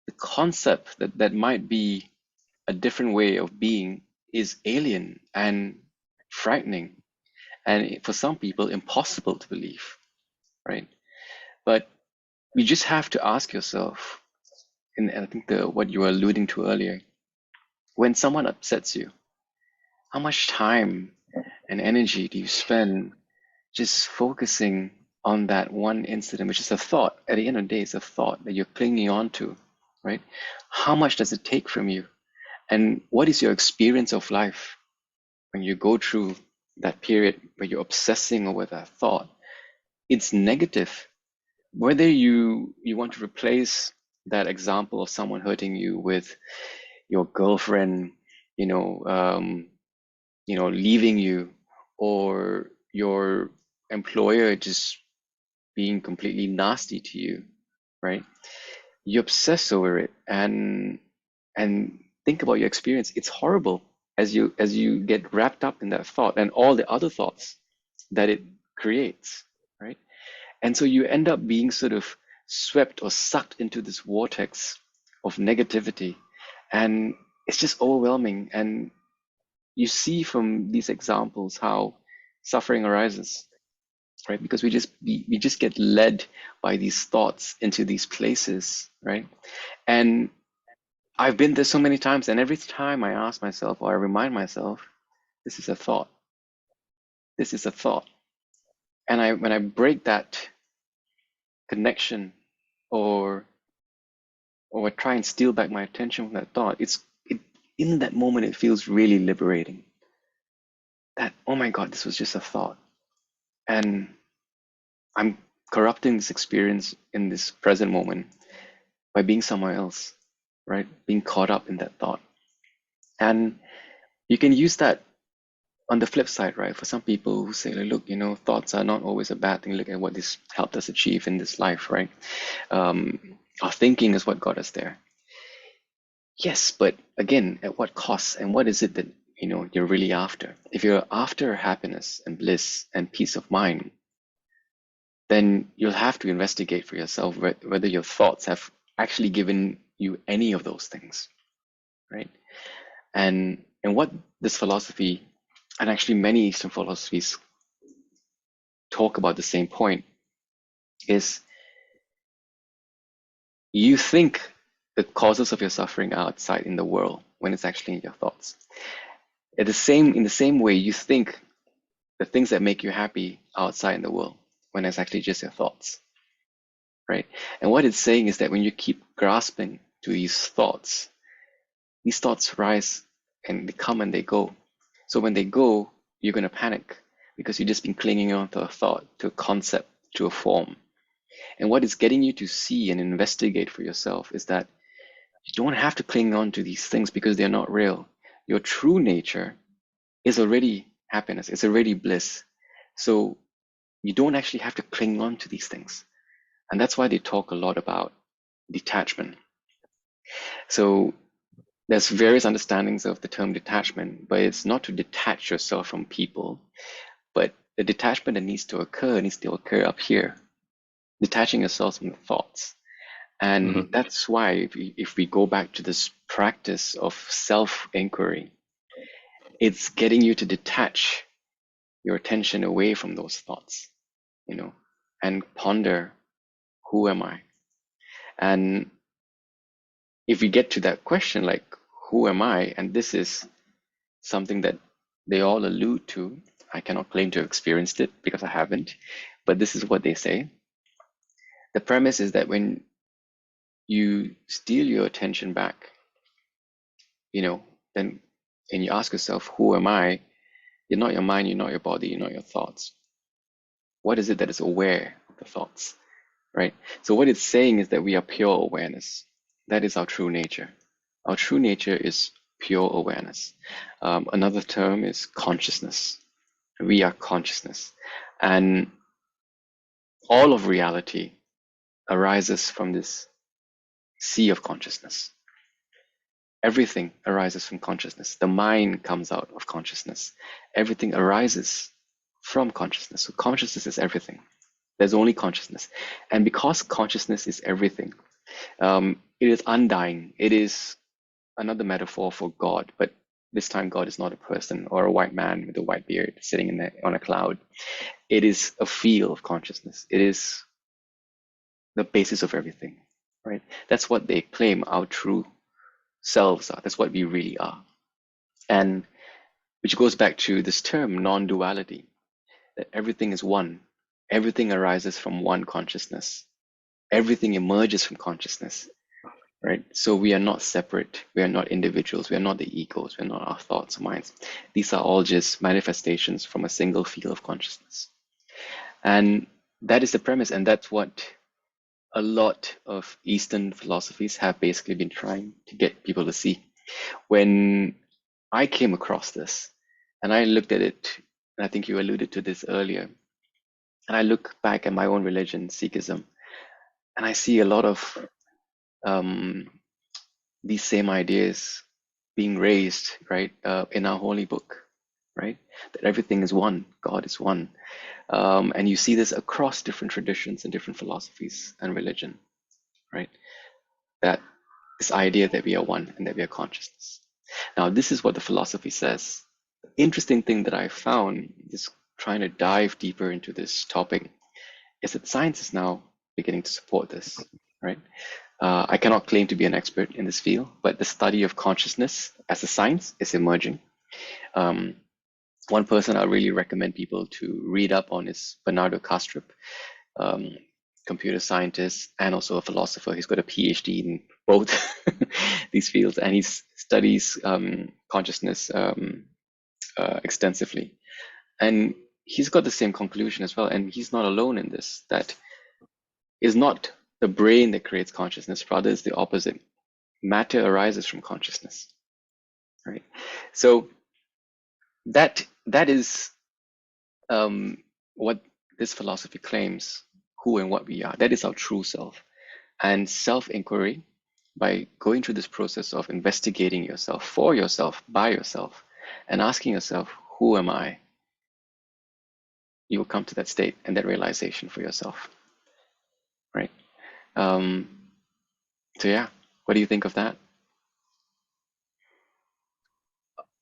the concept that might be a different way of being is alien and frightening, and for some people, impossible to believe, right? But you just have to ask yourself, and I think what you were alluding to earlier, when someone upsets you, how much time and energy do you spend just focusing on that one incident, which is a thought? At the end of the day, it's a thought that you're clinging on to, right? How much does it take from you? And what is your experience of life when you go through that period where you're obsessing over that thought? It's negative. Whether you want to replace that example of someone hurting you with your girlfriend, you know, um, leaving you, or your employer just being completely nasty to you, right? You obsess over it and think about your experience. It's horrible as you get wrapped up in that thought and all the other thoughts that it creates, right? And so you end up being sort of swept or sucked into this vortex of negativity, and it's just overwhelming. And you see from these examples how suffering arises, right? Because we just get led by these thoughts into these places, right? And I've been there so many times, and every time I ask myself or I remind myself, this is a thought, this is a thought. And when I break that connection, or I try and steal back my attention from that thought, in that moment it feels really liberating. That, oh my God, this was just a thought, and I'm corrupting this experience in this present moment by being somewhere else, right? Being caught up in that thought. And you can use that on the flip side, right? For some people who say, like, look, thoughts are not always a bad thing. Look at what this helped us achieve in this life, right? Our thinking is what got us there. Yes, but again, at what cost? And what is it that you're really after? If you're after happiness and bliss and peace of mind, then you'll have to investigate for yourself whether your thoughts have actually given you any of those things, right? And what this philosophy, and actually many Eastern philosophies, talk about the same point, is you think the causes of your suffering are outside in the world when it's actually in your thoughts. In the same way, you think the things that make you happy are outside in the world when it's actually just your thoughts, right? And what it's saying is that when you keep grasping to these thoughts rise and they come and they go. So when they go, you're going to panic because you've just been clinging on to a thought, to a concept, to a form. And what it's getting you to see and investigate for yourself is that you don't have to cling on to these things because they're not real. Your true nature is already happiness, it's already bliss. So you don't actually have to cling on to these things. And that's why they talk a lot about detachment. So there's various understandings of the term detachment, but it's not to detach yourself from people, but the detachment that needs to occur up here, detaching yourself from the thoughts. And Mhm. that's why if we go back to this practice of self-inquiry, it's getting you to detach your attention away from those thoughts, and ponder, who am I? And if we get to that question, like, who am I? And this is something that they all allude to. I cannot claim to have experienced it because I haven't, but this is what they say. The premise is that when you steal your attention back, then and you ask yourself, who am I? You're not your mind, you're not your body, you're not your thoughts. What is it that is aware of the thoughts, right? So what it's saying is that we are pure awareness. That is our true nature. Our true nature is pure awareness. Another term is consciousness. We are consciousness. And all of reality arises from this sea of consciousness. Everything arises from consciousness. The mind comes out of consciousness. Everything arises from consciousness. So consciousness is everything. There's only consciousness. And because consciousness is everything, it is undying. It is another metaphor for God, but this time God is not a person or a white man with a white beard sitting on a cloud. It is a field of consciousness. It is the basis of everything, right? That's what they claim our true selves are. That's what we really are. And which goes back to this term non-duality, that everything is one. Everything arises from one consciousness. Everything emerges from consciousness, right? So we are not separate. We are not individuals. We are not the egos. We are not our thoughts or minds. These are all just manifestations from a single field of consciousness. And that is the premise. And that's what a lot of Eastern philosophies have basically been trying to get people to see. When I came across this and I looked at it, and I think you alluded to this earlier, and I look back at my own religion, Sikhism, and I see a lot of these same ideas being raised, right, in our holy book, right? That everything is one, God is one. And you see this across different traditions and different philosophies and religion, right? That this idea that we are one and that we are consciousness. Now, this is what the philosophy says. The interesting thing that I found is trying to dive deeper into this topic is that science is now beginning to support this, right? I cannot claim to be an expert in this field, but the study of consciousness as a science is emerging. One person I really recommend people to read up on is Bernardo Kastrup, um, computer scientist and also a philosopher. He's got a PhD in both these fields, and he studies consciousness extensively. And he's got the same conclusion as well. And he's not alone in this. That is not the brain that creates consciousness; rather, it's the opposite. Matter arises from consciousness, right? So that is what this philosophy claims: who and what we are. That is our true self. And self-inquiry, by going through this process of investigating yourself for yourself, by yourself, and asking yourself, who am I? You will come to that state and that realization for yourself, right? Um, so yeah, what do you think of that?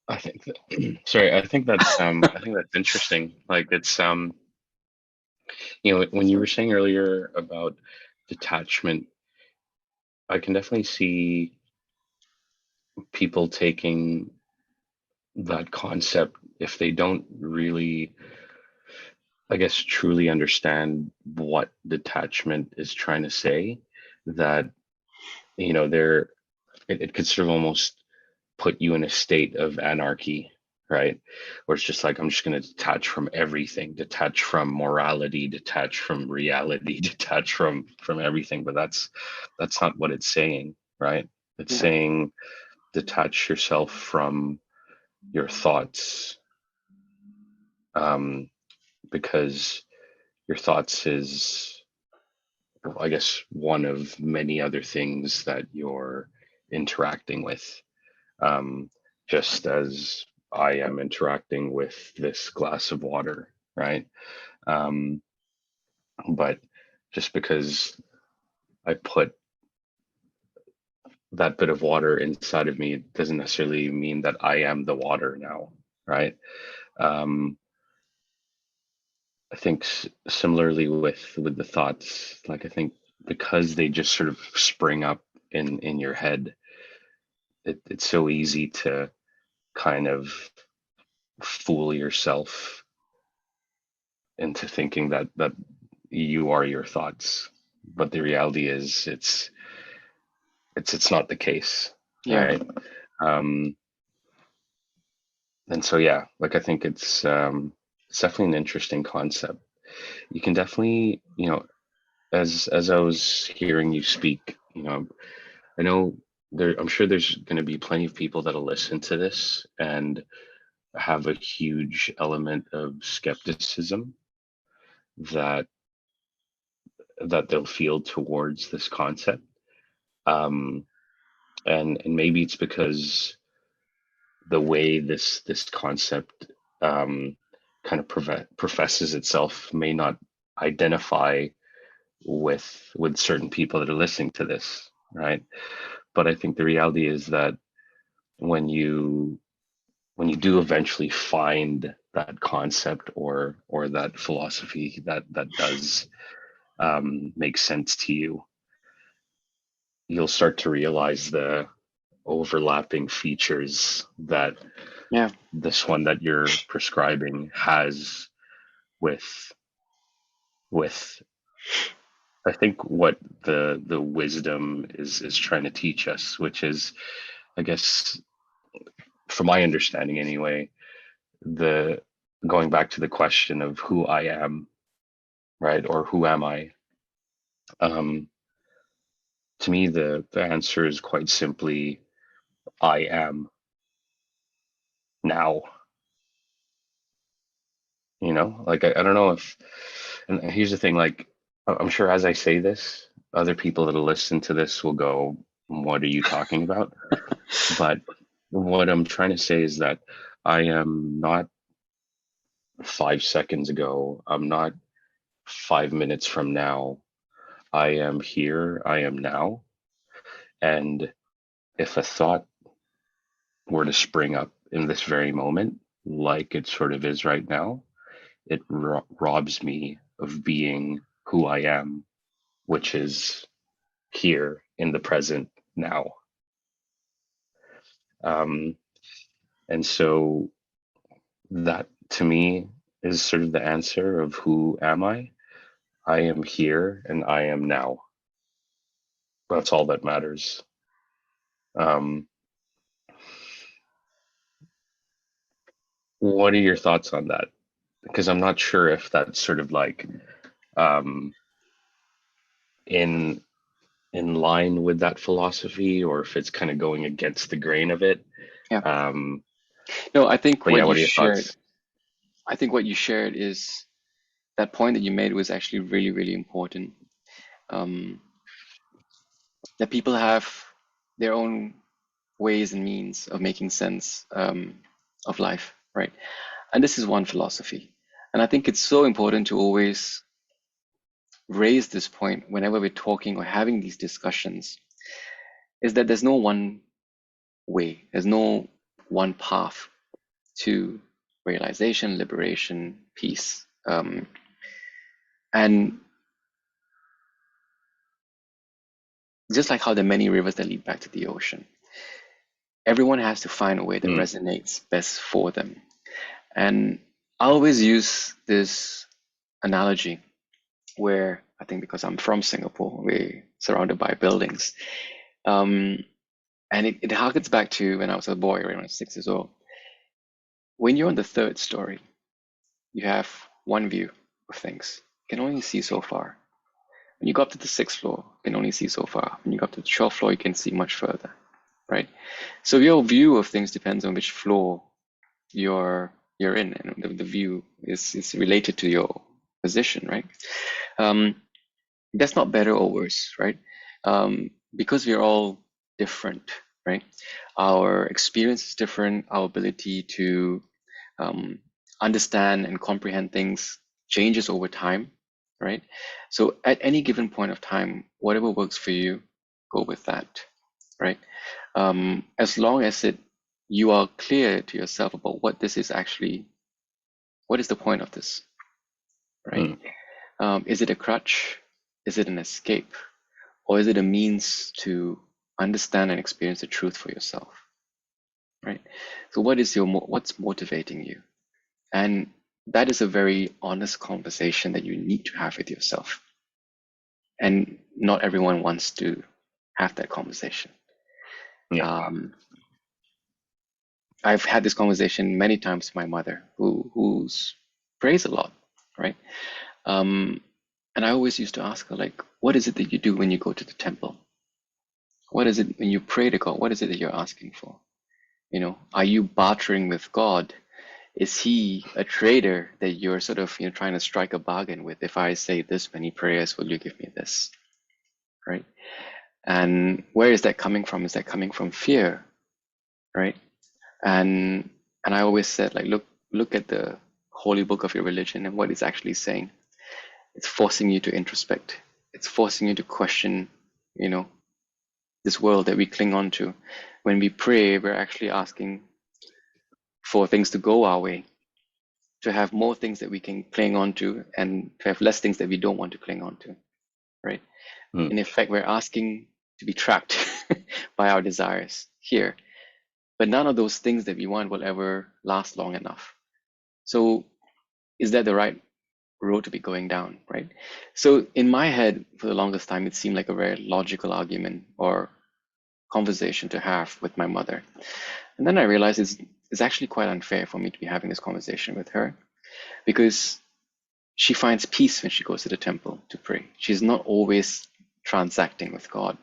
I think that, sorry, I think that's interesting. Like it's when you were saying earlier about detachment, I can definitely see people taking that concept if they don't really, I guess, truly understand what detachment is trying to say, that they're it could sort of almost put you in a state of anarchy, right? Where it's just like, I'm just going to detach from everything, detach from morality, detach from reality, detach from everything. But that's not what it's saying, right? It's Yeah, saying detach yourself from your thoughts, um, because your thoughts is, well, I guess, one of many other things that you're interacting with. um, just as I am interacting with this glass of water, right? Um, but just because I put that bit of water inside of me doesn't necessarily mean that I am the water now, right? Um, I think similarly with the thoughts, like I think because they just sort of spring up in your head, it's so easy to kind of fool yourself into thinking that you are your thoughts, but the reality is it's not the case, yeah, right? um and so yeah, like I think it's definitely an interesting concept. You can definitely, as I was hearing you speak, I know I'm sure there's going to be plenty of people that'll listen to this and have a huge element of skepticism that they'll feel towards this concept. Um, and maybe it's because the way this concept kind of professes itself may not identify with certain people that are listening to this, right? But I think the reality is that when you when you do eventually find that concept or that philosophy that does make sense to you, you'll start to realize the overlapping features that Yeah, this one that you're prescribing has with with I think what the wisdom is trying to teach us, which is, I guess, from my understanding anyway, the going back to the question of who I am, right? Or who am I? Um, to me, the answer is quite simply, I am now. Like I don't know if, and here's the thing, like I'm sure as I say this, other people that'll listen to this will go, "What are you talking about?" But what I'm trying to say is that I am not 5 seconds ago. I'm not 5 minutes from now. I am here. I am now. And if a thought were to spring up in this very moment, like it sort of is right now, it robs me of being who I am, which is here in the present now. Um, and so that to me is sort of the answer of who am I? I am here and I am now. That's all that matters. Um, what are your thoughts on that? Because I'm not sure if that's sort of like um, in in line with that philosophy or if it's kind of going against the grain of it. yeah. Um, No, I think but what yeah, you what are your shared, thoughts? I think what you shared is that point that you made was actually really, really important. Um, that people have their own ways and means of making sense of life, right? And this is one philosophy. And I think it's so important to always raise this point whenever we're talking or having these discussions, is that there's no one way, there's no one path to realization, liberation, peace. And just like how there are many rivers that lead back to the ocean, everyone has to find a way that Mm, resonates best for them. And I always use this analogy where I think because I'm from Singapore, we're surrounded by buildings. Um, and it harkens back to when I was a boy, right, when I was 6 years old. When you're on the third story, you have one view of things. You can only see so far. When you go up to the sixth floor, you can only see so far. When you go up to the 12th floor, you can see much further, right? So your view of things depends on which floor you're in, and the view is related to your position, right? Um, that's not better or worse, right? Because we're all different, right? Our experience is different. Our ability to um, understand and comprehend things changes over time, right? So at any given point of time, whatever works for you, go with that, right? As long as you are clear to yourself about what this is actually, what is the point of this, right? mm, Is it a crutch? Is it an escape? Or is it a means to understand and experience the truth for yourself, right? So what's motivating you? And that is a very honest conversation that you need to have with yourself. And not everyone wants to have that conversation. yeah. Um, I've had this conversation many times with my mother, who's prays a lot, right? Um, and I always used to ask her, like, what is it that you do when you go to the temple? What is it when you pray to God? What is it that you're asking for? Are you bartering with God? Is he a trader that you're sort of, trying to strike a bargain with? If I say this many prayers, will you give me this? Right? And where is that coming from? Is that coming from fear? Right? And I always said, like, look at the holy book of your religion and what it's actually saying. It's forcing you to introspect. It's forcing you to question, you know, this world that we cling on to. When we pray, we're actually asking for things to go our way, to have more things that we can cling on to, and to have less things that we don't want to cling on to, right? Mm. In effect, we're asking to be trapped by our desires here. But none of those things that we want will ever last long enough. So is that the right road to be going down, right? So in my head, for the longest time, it seemed like a very logical argument or conversation to have with my mother. And then I realized it's actually quite unfair for me to be having this conversation with her, because she finds peace when she goes to the temple to pray. She's not always transacting with God.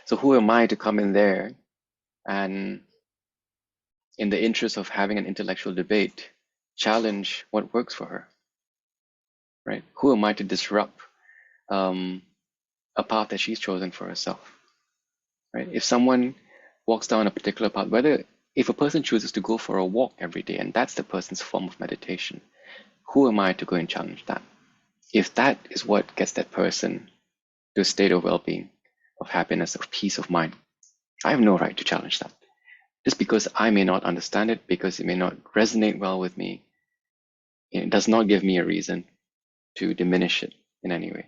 So who am I to come in there and, in the interest of having an intellectual debate, challenge what works for her, right? Who am I to disrupt um, a path that she's chosen for herself, right? If someone walks down a particular path, if a person chooses to go for a walk every day and that's the person's form of meditation, who am I to go and challenge that? If that is what gets that person to a state of well-being, of happiness, of peace of mind, I have no right to challenge that. Just because I may not understand it, because it may not resonate well with me, it does not give me a reason to diminish it in any way.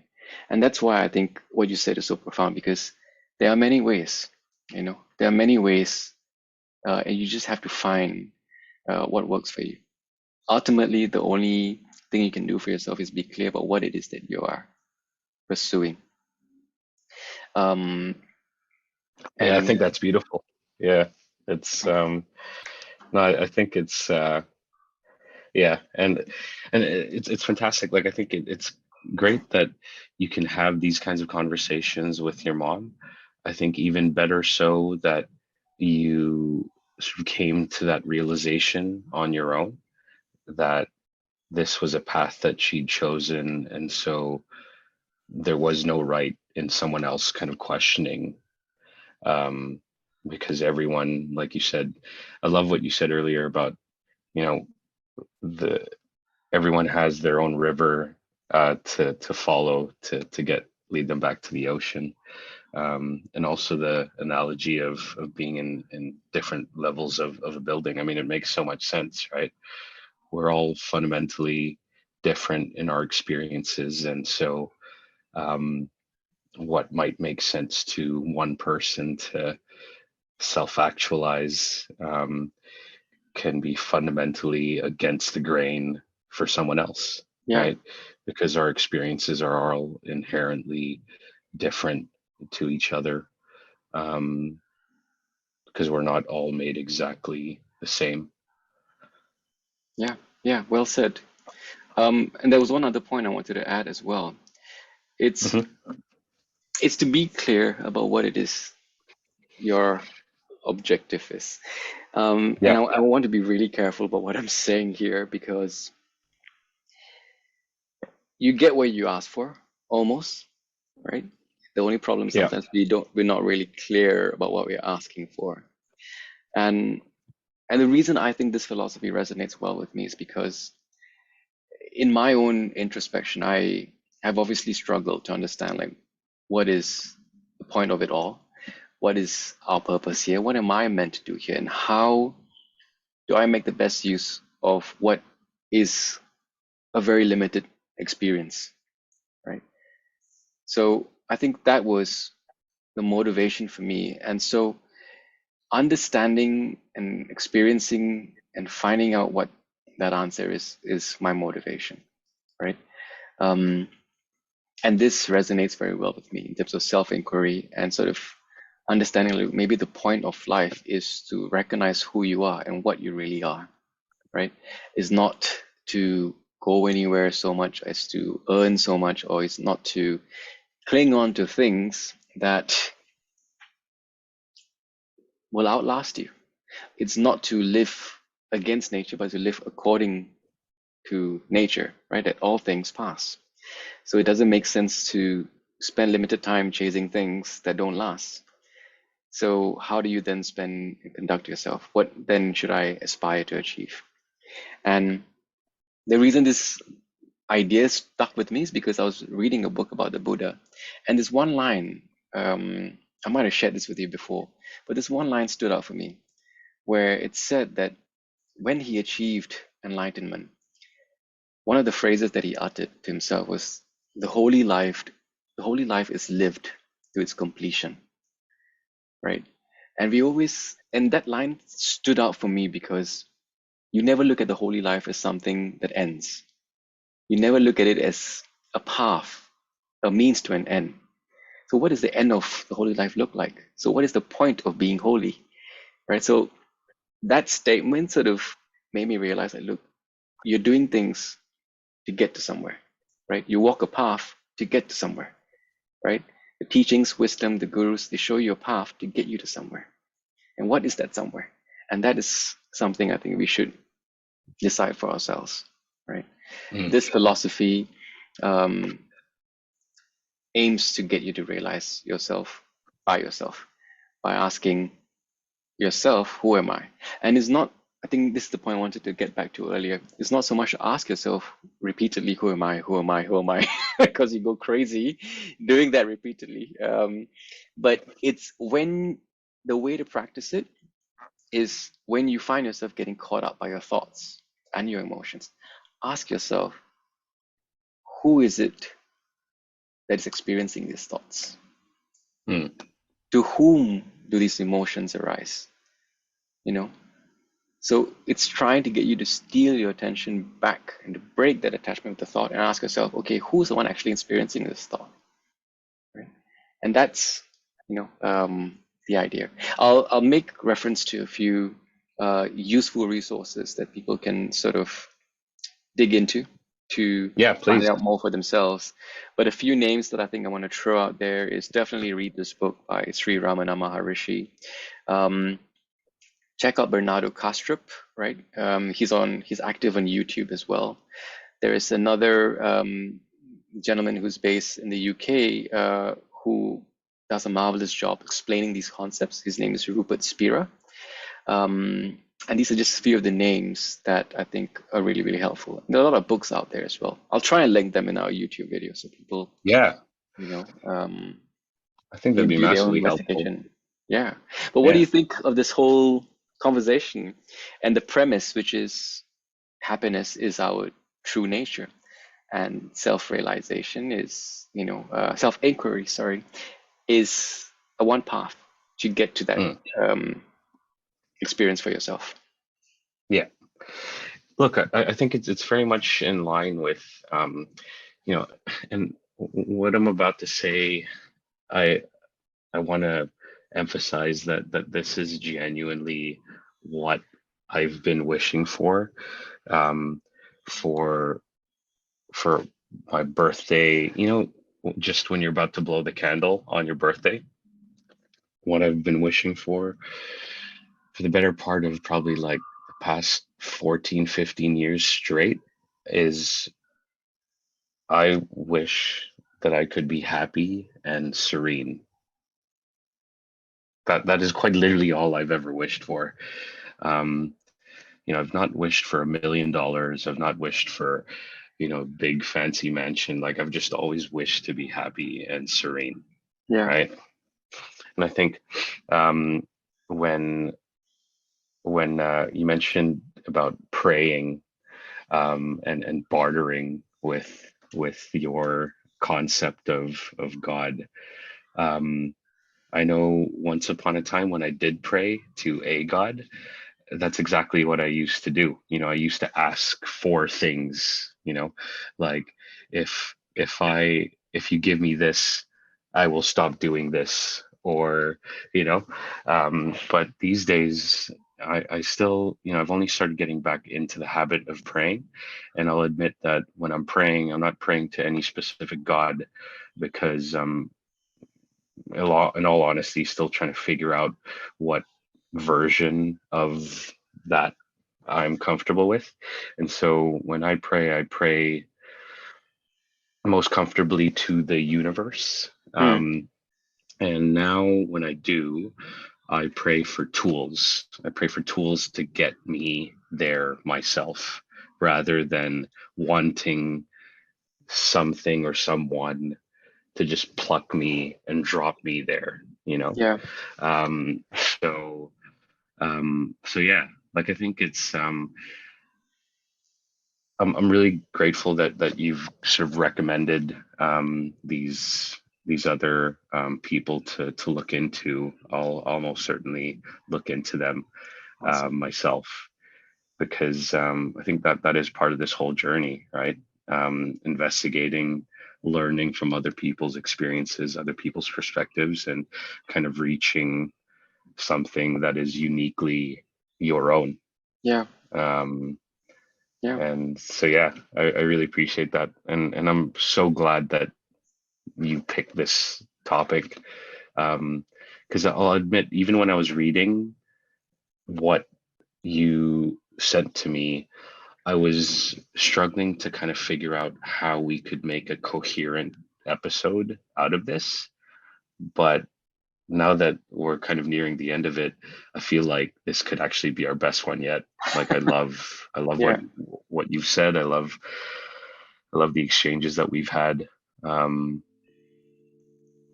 And that's why I think what you said is so profound, because there are many ways, there are many ways, and you just have to find what works for you. Ultimately, the only thing you can do for yourself is be clear about what it is that you are pursuing. Um, Yeah, I and think that's beautiful. Yeah, it's no, I think it's yeah, and it's fantastic. Like I think it's great that you can have these kinds of conversations with your mom. I think even better so that you sort of came to that realization on your own that this was a path that she'd chosen, and so there was no right in someone else kind of questioning. Um, because everyone, like you said, I love what you said earlier about, you know, the everyone has their own river to follow to get lead them back to the ocean. And also the analogy of being in different levels of a building. I mean, it makes so much sense, right? We're all fundamentally different in our experiences, and so um, what might make sense to one person to self-actualize can be fundamentally against the grain for someone else, yeah, right? Because our experiences are all inherently different to each other, um, because we're not all made exactly the same. yeah, yeah, well said. And there was one other point I wanted to add as well. It's Hmm. it's to be clear about what it is your objective is. And Yeah, I want to be really careful about what I'm saying here, because you get what you ask for, almost, right? The only problem is yeah, sometimes we're not really clear about what we're asking for. And the reason I think this philosophy resonates well with me is because in my own introspection, I have obviously struggled to understand, like, what is the point of it all? What is our purpose here? What am I meant to do here? And how do I make the best use of what is a very limited experience, right? So I think that was the motivation for me. And so understanding and experiencing and finding out what that answer is my motivation, right? Um, and this resonates very well with me in terms of self-inquiry and sort of understanding like, maybe the point of life is to recognize who you are and what you really are, right? Is not to go anywhere so much as to earn so much, or it's not to cling on to things that will outlast you. It's not to live against nature, but to live according to nature, right? That all things pass. So it doesn't make sense to spend limited time chasing things that don't last. So how do you then spend and conduct yourself? What then should I aspire to achieve? And the reason this idea stuck with me is because I was reading a book about the Buddha, and this one line, I might have shared this with you before, but this one line stood out for me, where it said that when he achieved enlightenment, one of the phrases that he uttered to himself was, "The holy life, the holy life is lived to its completion." Right? And we always, and that line stood out for me because you never look at the holy life as something that ends. You never look at it as a path, a means to an end. So what does the end of the holy life look like? So what is the point of being holy? Right? So that statement sort of made me realize that, look, you're doing things to get to somewhere, right? You walk a path to get to somewhere, right? The teachings, wisdom, the gurus, they show you a path to get you to somewhere. And what is that somewhere? And that is something I think we should decide for ourselves, right? Mm. This philosophy um, aims to get you to realize yourself by asking yourself, who am I? And it's not, I think this is the point I wanted to get back to earlier. It's not so much to ask yourself repeatedly, who am I? Who am I? Who am I? Because you go crazy doing that repeatedly. But it's when the way to practice it is when you find yourself getting caught up by your thoughts and your emotions. Ask yourself, who is it that is experiencing these thoughts? Mm. To whom do these emotions arise? You know, so it's trying to get you to steal your attention back and to break that attachment with the thought and ask yourself, okay, who's the one actually experiencing this thought? Right? And that's, the idea. I'll make reference to a few useful resources that people can sort of dig into to Yeah, find please. out more for themselves. But a few names that I think I want to throw out there is definitely read this book by Sri Ramana Maharishi. Um, Check out Bernardo Kastrup, right? He's active on YouTube as well. There is another gentleman who's based in the UK who does a marvelous job explaining these concepts. His name is Rupert Spira. And these are just a few of the names that I think are really, really helpful. There are a lot of books out there as well. I'll try and link them in our YouTube video so people, Yeah, you know, um, I think that'd can be do their own massively helpful. investigation. Yeah. But what do Yeah. you think of this whole conversation and the premise, which is happiness is our true nature and self-realization is, self-inquiry, sorry, is a one path to get to that Mm. um, experience for yourself. Yeah. Look, I think it's very much in line with, um, you know, and what I'm about to say. I I want to emphasize that this is genuinely what I've been wishing um, for for my birthday. Just when you're about to blow the candle on your birthday, what I've been wishing for the better part of probably like the past 14, 15 years straight is I wish that I could be happy and serene. That is quite literally all I've ever wished for. Um, I've not wished for $1 million. I've not wished for, big fancy mansion. Like I've just always wished to be happy and serene, Yeah. right? And I think um, when you mentioned about praying and bartering with your concept of God, um, I know once upon a time when I did pray to a God, that's exactly what I used to do. I used to ask for things, like if you give me this, I will stop doing this, or, you know, but these days I still, I've only started getting back into the habit of praying. And I'll admit that when I'm praying, I'm not praying to any specific God, because in all honesty, still trying to figure out what version of that I'm comfortable with. And so when I pray most comfortably to the universe. Mm. And now when I do, I pray for tools. I pray for tools to get me there myself, rather than wanting something or someone to just pluck me and drop me there, you know? Yeah. Um, so, so yeah, like I think it's, I'm really grateful that you've sort of recommended these other people to look into. I'll almost certainly look into them Awesome. myself, because I think that is part of this whole journey, right? Investigating, learning from other people's experiences, other people's perspectives, and kind of reaching something that is uniquely your own. Yeah. Um, Yeah. and so, yeah, I really appreciate that. And I'm so glad that you picked this topic. Because I'll admit, even when I was reading what you sent to me, I was struggling to kind of figure out how we could make a coherent episode out of this. But now that we're kind of nearing the end of it, I feel like this could actually be our best one yet. Like I love Yeah. what you've said. I love the exchanges that we've had. Um,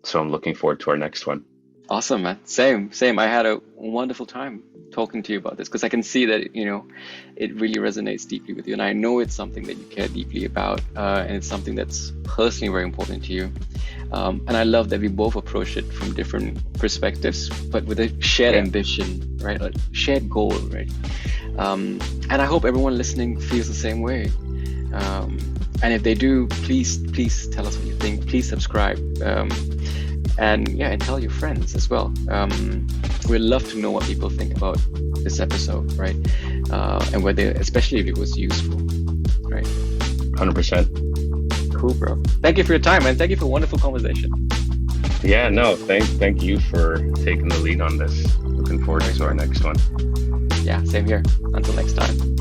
so I'm looking forward to our next one. Awesome, man. Same, same. I had a wonderful time talking to you about this because I can see that, it really resonates deeply with you. And I know it's something that you care deeply about, and it's something that's personally very important to you. And I love that we both approach it from different perspectives, but with a shared Yeah, ambition, right? A shared goal, right? And I hope everyone listening feels the same way. And if they do, please tell us what you think. Please subscribe. And tell your friends as well. We'd love to know what people think about this episode, right? And whether, especially if it was useful, right? 100%. Cool, bro. Thank you for your time, and thank you for a wonderful conversation. Yeah, no, thank you for taking the lead on this. Looking forward to our next one. Yeah, same here. Until next time.